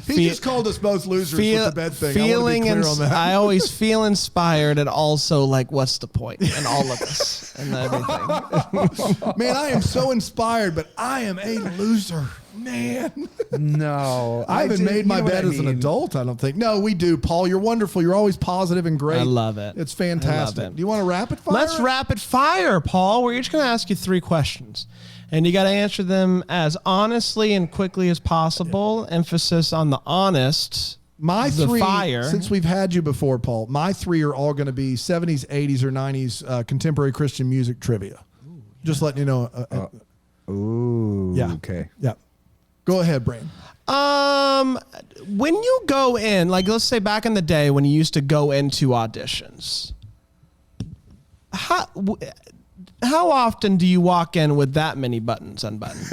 He just called us both losers with the bed thing. I want to be clear on that.
I always feel inspired and also like, what's the point in all of this and everything?
Man, I am so inspired, but I am a loser. Man.
No.
I haven't made my bed as an adult, I don't think. No, we do, Paul. You're wonderful. You're always positive and great.
I love it.
It's fantastic. Do you want a rapid fire?
Let's rapid fire, Paul. We're each going to ask you 3 questions. And you got to answer them as honestly and quickly as possible. Emphasis on the honest.
My 3, since we've had you before, Paul, my 3 are all going to be 70s, 80s, or 90s contemporary Christian music trivia. Ooh, just letting you know.
Ooh,
yeah.
Okay.
Yeah. Go ahead, Brain.
When you go in, like let's say back in the day when you used to go into auditions, how often do you walk in with that many buttons unbuttoned?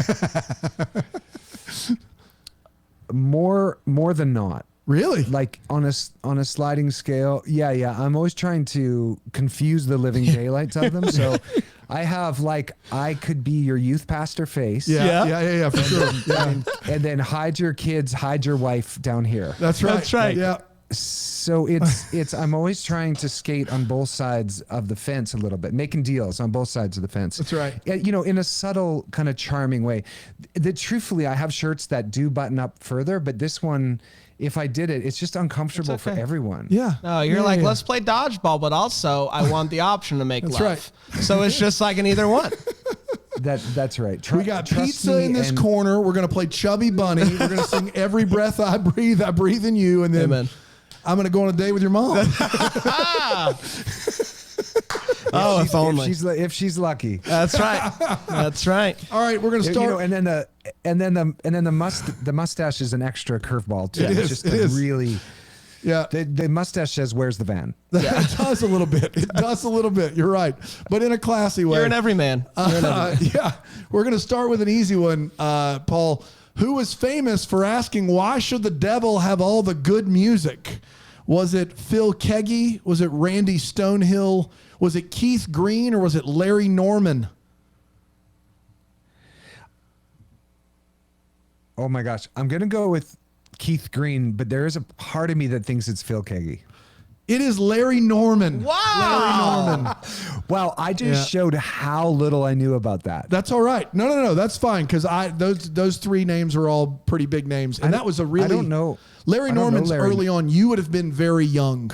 More than not.
Really?
Like on a sliding scale. Yeah. I'm always trying to confuse the living daylights of them. So I have I could be your youth pastor face.
Yeah, for sure.
And then hide your kids, hide your wife down here.
That's right.
That's right.
Yeah.
So it's I'm always trying to skate on both sides of the fence a little bit, making deals on both sides of the fence.
That's right.
In a subtle kind of charming way. Truthfully, I have shirts that do button up further, but this one if I did it, it's just uncomfortable
It's okay.
for everyone.
Yeah.
No, you're
Yeah,
like,
yeah.
let's play dodgeball, but also I want the option to make
That's
love.
right.
So it's just like an either one.
That's right.
We got
Trust
pizza
me
in this
and-
corner. We're going to play Chubby Bunny. We're going to sing Every Breath I Breathe in You. And then
Amen.
I'm going to go on a date with your mom.
Oh, if only.
If she's lucky.
That's right. That's right.
All right, we're going to start.
And then the mustache is an extra curveball too.
It is,
It's just
it is.
really.
Yeah.
The mustache says, "Where's the van?"
It does a little bit. It does a little bit. You're right. But in a classy way.
You're an everyman.
Yeah. We're going to start with an easy one, Paul. Who was famous for asking, why should the devil have all the good music? Was it Phil Keggy? Was it Randy Stonehill? Was it Keith Greene? Or was it Larry Norman?
Oh my gosh, I'm gonna go with Keith Greene, but there is a part of me that thinks it's Phil Keggy.
It is Larry Norman.
Wow.
Larry Norman.
Wow, I just showed how little I knew about that.
That's all right. No. That's fine because those three names are all pretty big names, and that was a really.
I don't know.
Larry
I don't know
Norman's
Larry.
early on. You would have been very young,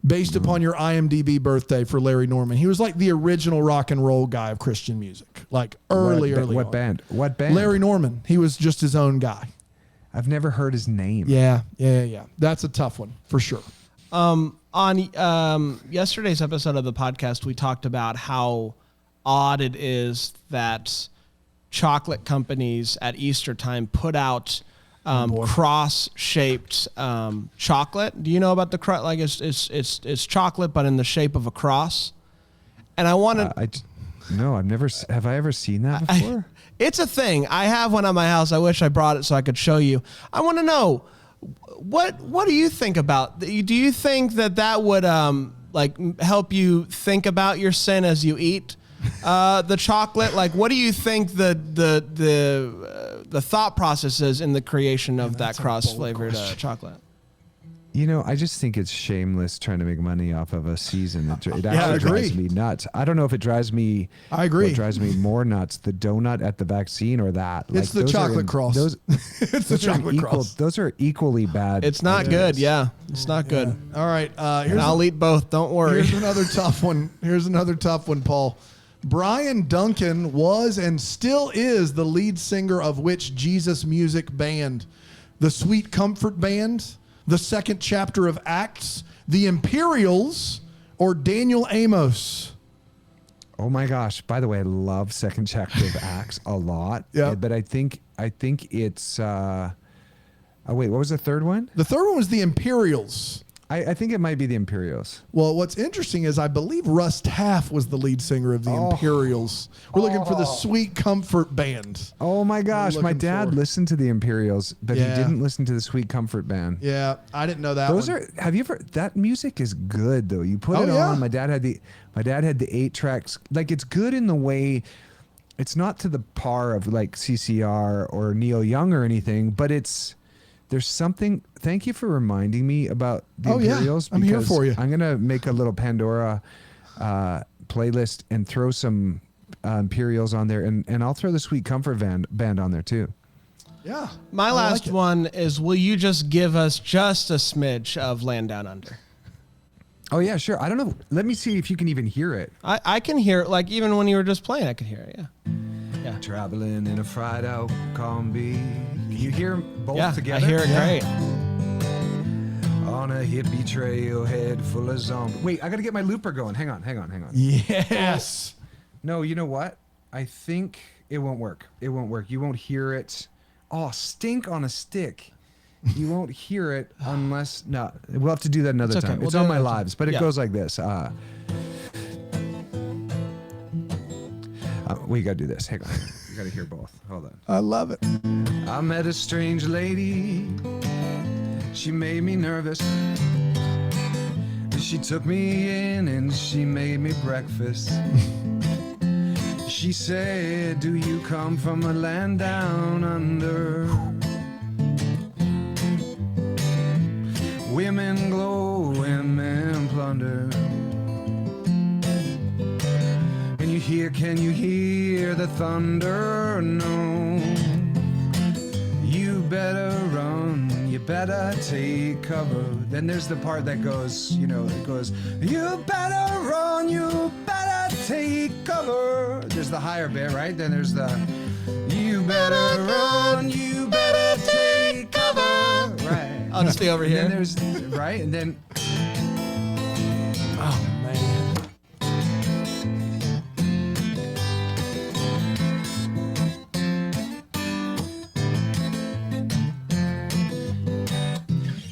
based upon your IMDb birthday for Larry Norman. He was like the original rock and roll guy of Christian music, like early
What
on.
band? What band?
Larry Norman. He was just his own guy.
I've never heard his name.
Yeah. That's a tough one for sure.
On yesterday's episode of the podcast, we talked about how odd it is that chocolate companies at Easter time put out cross-shaped chocolate. Do you know about the cross? Like it's chocolate, but in the shape of a cross. And I wanted.
No, I've never. Have I ever seen that before?
It's a thing. I have one at my house. I wish I brought it so I could show you. I want to know what do you think about? Do you think that would like help you think about your sin as you eat the chocolate? Like, what do you think the thought process is in the creation of that cross flavored chocolate?
You know, I just think it's shameless trying to make money off of a season. It
I
actually
agree.
drives me nuts. I don't know if it drives me.
I agree.
What drives me more nuts, the donut at the vaccine or that?
It's the
those are
chocolate cross.
Those,
It's the
those are
chocolate cross.
Those are equally bad.
It's not good. Yeah, it's not good.
All right.
And I'll eat both. Don't worry.
Here's another tough one. Paul. Brian Duncan was and still is the lead singer of which Jesus music band? The Sweet Comfort Band, the Second Chapter of Acts, the Imperials, or Daniel Amos?
Oh my gosh! By the way, I love Second Chapter of Acts a lot.
Yeah.
But I think it's. Oh wait, what was the third one?
The third one was the Imperials.
I think it might be the Imperials.
Well, what's interesting is I believe Russ Taff was the lead singer of the Imperials. We're looking for the Sweet Comfort Band.
Oh my gosh, my
looking
dad
forward.
listened to the Imperials, but
Yeah.
he didn't listen to the Sweet Comfort Band.
Yeah, I didn't know that
Those
one.
are. Have you ever? That music is good though. You put
Oh,
it
yeah.
on. My dad had the 8 tracks. Like it's good in the way. It's not to the par of like CCR or Neil Young or anything, but there's something. Thank you for reminding me about the
Oh, yeah.
Imperials.
I'm here
because
for you.
I'm gonna make a little Pandora playlist and throw some Imperials on there, and I'll throw the Sweet Comfort band on there too.
Yeah.
My
I
last
like it.
one is: will you just give us just a smidge of Land Down Under?
Oh yeah, sure. I don't know. Let me see if you can even hear it.
I can hear it. Like even when you were just playing, I could hear it. Yeah.
Traveling in a fried out combi. Can you hear them both
Yeah,
together?
I hear it great.
On a hippie trail head full of zombies. Wait, I gotta get my looper going. Hang on.
Yes.
No, you know what? I think it won't work. You won't hear it. Oh, stink on a stick. You won't hear it unless... No, we'll have to do that another
It's okay.
time.
We'll
It's
do
on
it
my
another time.
lives, but it
Yeah.
goes like this. We gotta do this. Hang on. You gotta hear both. Hold on.
I love it.
I met a strange lady. She made me nervous. She took me in and she made me breakfast. She said, do you come from a land down under? Women glow, women plunder. Can you hear the thunder? No. You better run, you better take cover. Then there's the part that goes, you know, it goes, you better run, you better take cover. There's the higher bit, right? Then there's the, you better run, you better take cover. Right.
I'll just be over here.
And then there's, right? And then,
Oh, man.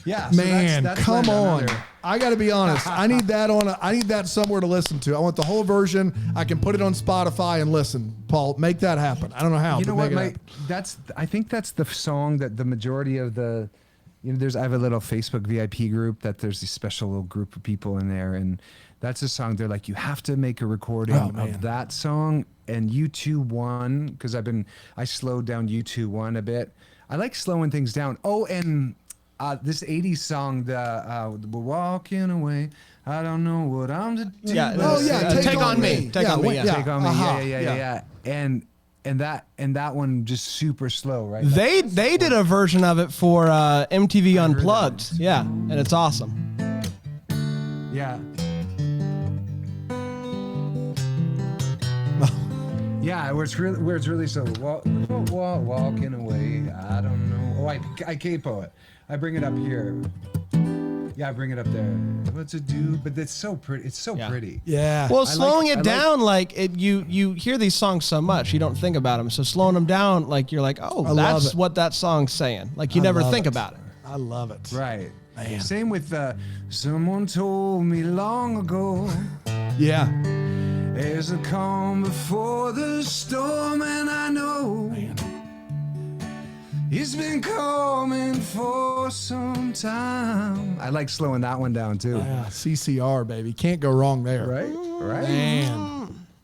yeah. So
Man,
that's
come
then
on.
another-
I got to be honest. I need that I need that somewhere to listen to. I want the whole version. I can put it on Spotify and listen. Paul, make that happen. I don't know how.
You know
but
what?
make it happen.
I think that's the song that the majority of the, you know, I have a little Facebook VIP group that there's this special little group of people in there, and that's a song. They're like, you have to make a recording of that song. And U2 won because I slowed down U2 one a bit. I like slowing things down. Oh, and this 80s song, the we're walking away. I don't know what I'm to do.
Yeah.
Oh, yeah.
Take on me. Take on me. Yeah.
Take on me.
Uh-huh.
Yeah. And that one just super slow, right?
They did a version of it for MTV Unplugged. Yeah, and it's awesome.
Yeah. Yeah, where it's really so walking away. I don't know. Oh, I capo it. I bring it up here. Yeah, I bring it up there. What's it do? But it's so pretty. It's so pretty.
Yeah.
Well, slowing it down, you hear these songs so much, you don't think about them. So slowing them down, like you're like, oh, that's what that song's saying. Like you never think about it.
I love it.
Right.
Man.
Same with someone told me long ago.
Yeah.
There's a calm before the storm, and I know it's been coming for some time. I like slowing that one down too.
Yeah, CCR, baby. Can't go wrong there.
Right?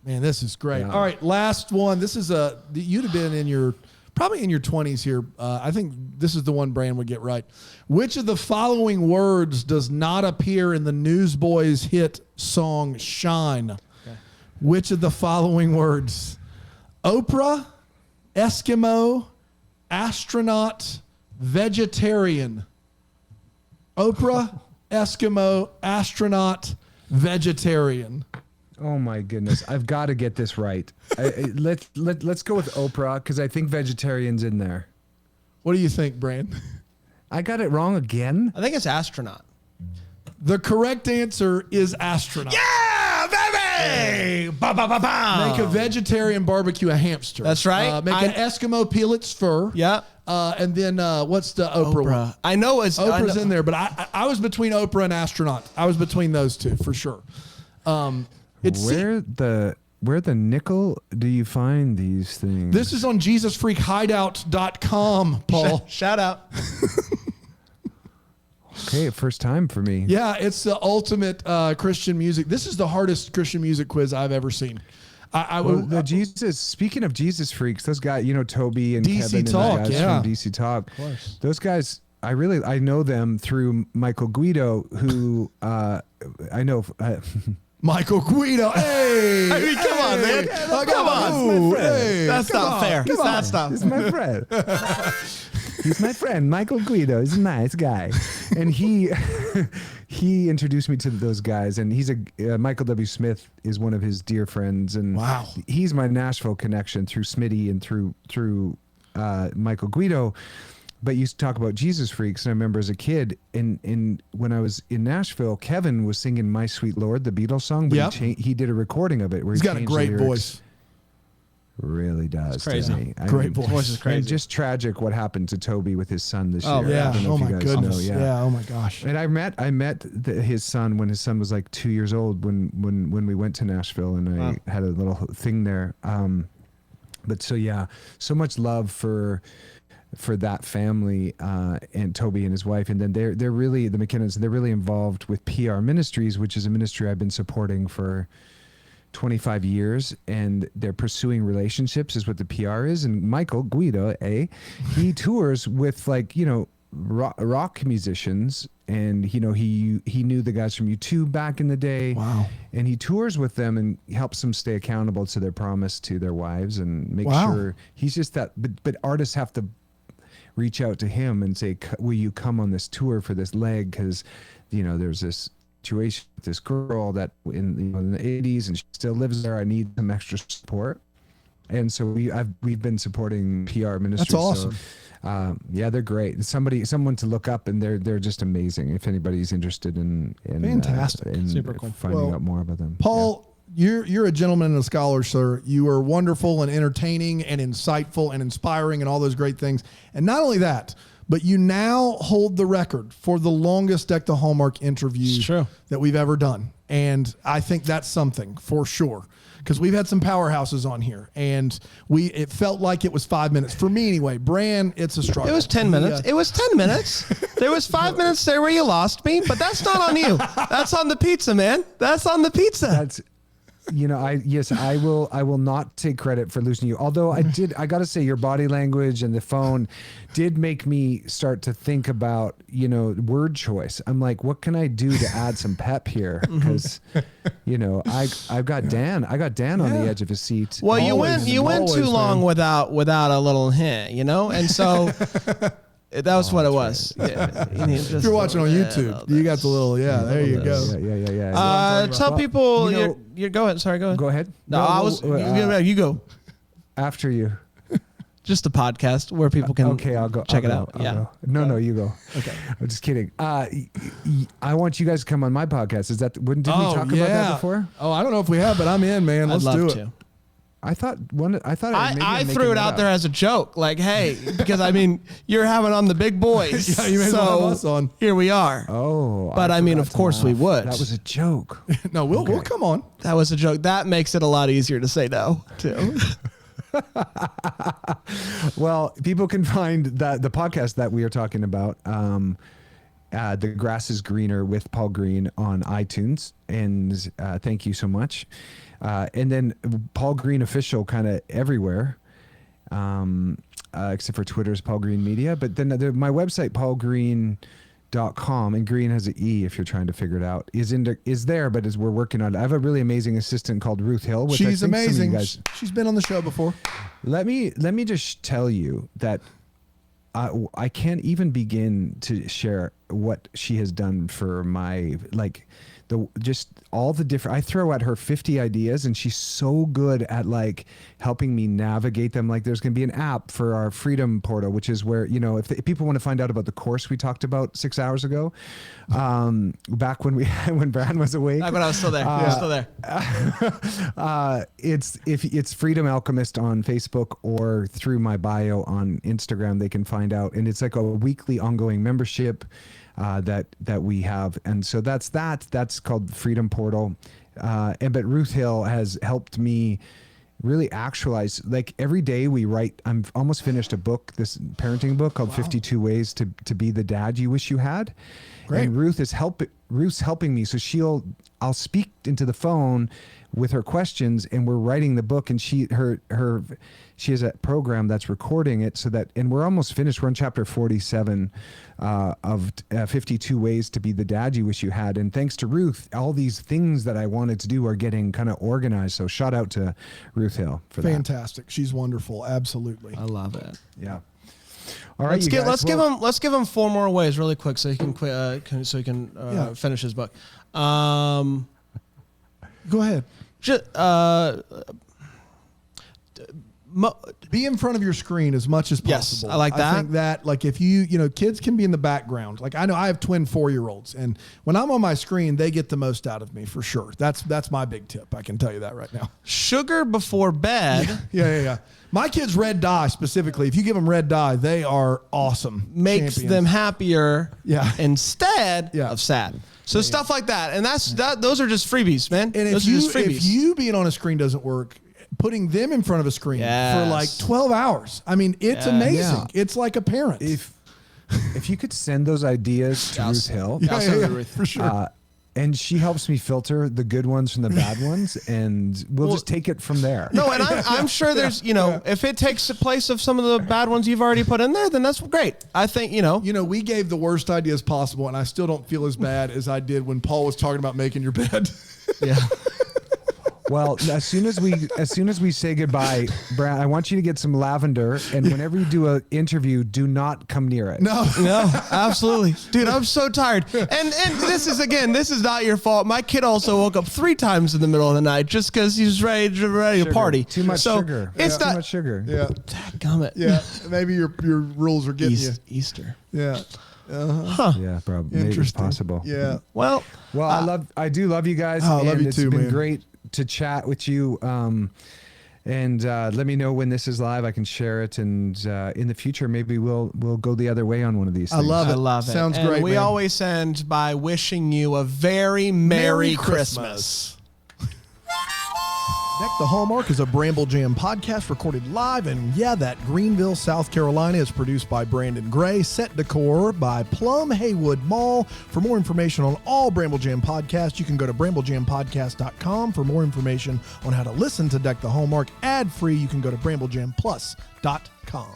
Man, this is great.
Yeah.
All right, last one. This is you'd have been probably in your 20s here. I think this is the one Brand would get right. Which of the following words does not appear in the Newsboys hit song Shine? Okay. Which of the following words? Oprah, Eskimo, astronaut, vegetarian. Oprah, Eskimo, astronaut, vegetarian.
Oh my goodness, I've got to get this right. Let's go with Oprah because I think vegetarian's in there.
What do you think, Brand?
I got it wrong again.
I think it's astronaut.
The correct answer is astronaut.
Yeah, baby! Ba, ba, ba, ba.
Make a vegetarian barbecue a hamster.
That's right.
Make an Eskimo peel its fur.
Yeah.
And then what's the Oprah one?
I know it's
Oprah's in there, but I was between Oprah and astronaut. I was between those two for sure.
Where the nickel do you find these things?
This is on JesusFreakHideout.com, Paul.
Shout out.
Okay, first time for me.
Yeah, it's the ultimate Christian music. This is the hardest Christian music quiz I've ever seen.
Speaking of Jesus freaks, those guys, you know, Toby and
DC
Kevin
Talk,
and the guys
yeah.
from DC Talk.
Of course.
Those guys, I know them through Michael Guido, who I know.
Michael Guido. Hey,
I mean, come on, man. Come on. That's not fair. That's not
He's my friend. He's my friend, Michael Guido. He's a nice guy, and he introduced me to those guys. And he's Michael W. Smith is one of his dear friends, and
wow,
he's my Nashville connection through Smitty and through Michael Guido. But you talk about Jesus freaks, and I remember as a kid, when I was in Nashville, Kevin was singing "My Sweet Lord," the Beatles song, but he did a recording of it where
he's got a great voice.
Really does.
It's crazy.
Great voice.
Voice is crazy.
And just tragic what happened to Toby with his son this year.
Yeah.
I don't know
Oh
if
my
you guys
goodness.
know.
Yeah. Oh my gosh.
And I met his son when his son was like 2 years old when we went to Nashville, and I had a little thing there. But so much love for that family and Toby and his wife, and then they're really the McKinnons. They're really involved with PR Ministries, which is a ministry I've been supporting for 25 years, and they're pursuing relationships is what the PR is. And Michael Guido, he tours with rock musicians, and he knew the guys from U2 back in the day.
Wow.
And he tours with them and helps them stay accountable to their promise to their wives and make sure he's just that. But artists have to. reach out to him and say, will you come on this tour for this leg? Because, there's this situation with this girl that in the 80s and she still lives there. I need some extra support. And so we've been supporting PR ministries.
That's awesome.
So, they're great. Someone to look up, and they're just amazing. If anybody's interested in
fantastic,
super cool,
finding out more about them.
Paul, you're a gentleman and a scholar, sir. You are wonderful and entertaining and insightful and inspiring and all those great things. And not only that, but you now hold the record for the longest Deck the Hallmark interview that we've ever done. And I think that's something for sure. Because we've had some powerhouses on here, and it felt like it was 5 minutes. For me anyway. Bran, it's a struggle.
It was 10 minutes. It was 10 minutes. There was 5 minutes there where you lost me, but that's not on you. That's on the pizza, man. That's on the pizza.
That's, I will not take credit for losing you. Although I got to say your body language and the phone did make me start to think about, word choice. I'm like, what can I do to add some pep here? Because, I've got Dan. I got Dan on the edge of his seat.
Well, you went too long without a little hint, and so that was what it was.
If you're watching on YouTube, you got the little, there you go.
Yeah.
Tell people, you go ahead. Sorry, go ahead.
Go ahead.
No, you go.
After you.
Just a podcast where people can
I'll go.
Check it
I'll
out.
go.
Yeah.
No, you go. Okay. I'm just kidding. I want you guys to come on my podcast. Didn't we talk about that before?
Oh, I don't know if we have, but I'm in, man. Let's do it.
To.
I thought
I threw it out there as a joke, like, hey, because you're having on the big boys.
Yeah, you may have us on.
Here we are.
Oh,
but of course we would.
That was a joke.
No, we'll come on.
That was a joke. That makes it a lot easier to say no too.
Well, people can find the podcast that we are talking about, The Grass is Greener with Paul Greene on iTunes. And thank you so much. And then Paul Greene Official kind of everywhere, except for Twitter's Paul Greene Media. But then my website, paulgreene.com, and Greene has an E if you're trying to figure it out, is there, but we're working on it. I have a really amazing assistant called Ruth Hill. Which
She's amazing.
She's
been on the show before. Let me
just tell you that I can't even begin to share what she has done for my, just all the different, I throw at her 50 ideas and she's so good at helping me navigate them. There's going to be an app for our Freedom Portal, which is where, if people want to find out about the course we talked about 6 hours ago, back when Brad was awake.
Back when I was still there.
It's Freedom Alchemist on Facebook or through my bio on Instagram. They can find out. And it's like a weekly ongoing membership that we have, and so that's called Freedom Portal. But Ruth Hill has helped me really actualize. Every day we write. I'm almost finished a book, this parenting book called 52 Ways to Be the Dad You Wish You Had. Great. And Ruth's helping me. So I'll speak into the phone with her questions, and we're writing the book, and she has a program that's recording it and we're almost finished. We're on chapter 47 of 52 Ways to Be the Dad You Wish You Had. And thanks to Ruth, all these things that I wanted to do are getting kind of organized. So shout out to Ruth Hill for that.
Fantastic. She's wonderful. Absolutely.
I love it.
Yeah. All right,
let's give him 4 more ways really quick so he can finish his book.
Go ahead. Be in front of your screen as much as possible.
Yes, I like that.
I think that, if kids can be in the background. I know I have twin 4-year-olds, and when I'm on my screen, they get the most out of me for sure. That's my big tip. I can tell you that right now.
Sugar before bed.
Yeah. My kids red dye specifically. If you give them red dye, they are awesome.
Makes
champions.
them happier.
Yeah.
Instead of sad. So stuff like that, and those are just freebies, man.
And if you being on a screen doesn't work, putting them in front of a screen for 12 hours. It's amazing. Yeah. It's like a parent.
If you could send those ideas to Ruth Hill,
for sure.
And she helps me filter the good ones from the bad ones, and we'll just take it from there.
No, and I'm sure there's, if it takes the place of some of the bad ones you've already put in there, then that's great. I think,
we gave the worst ideas possible, and I still don't feel as bad as I did when Paul was talking about making your bed.
Yeah.
Well, as soon as we say goodbye, Brad, I want you to get some lavender, and whenever you do an interview, do not come near it.
No.
No, absolutely. Dude, I'm so tired. And this is not your fault. My kid also woke up 3 times in the middle of the night just because he's ready to party.
Too much sugar.
It's
too
not
much sugar.
Yeah.
Dadgummit.
Yeah. Maybe your rules are getting you.
Easter.
Yeah.
Yeah, probably. Maybe it's
Interesting.
possible.
Yeah.
Well,
I do love you guys.
Oh, I love
and
you
it's
too,
been
man.
great to chat with you. And let me know when this is live. I can share it, and in the future, maybe we'll go the other way on one of these things.
I love it.
I love it.
Sounds
and
great,
we
man.
always end by wishing you a very Merry Christmas.
Deck the Hallmark is a Bramble Jam podcast recorded live in, that Greenville, South Carolina. Is produced by Brandon Gray. Set decor by Plum Haywood Mall. For more information on all Bramble Jam podcasts, you can go to bramblejampodcast.com. For more information on how to listen to Deck the Hallmark ad-free, you can go to bramblejamplus.com.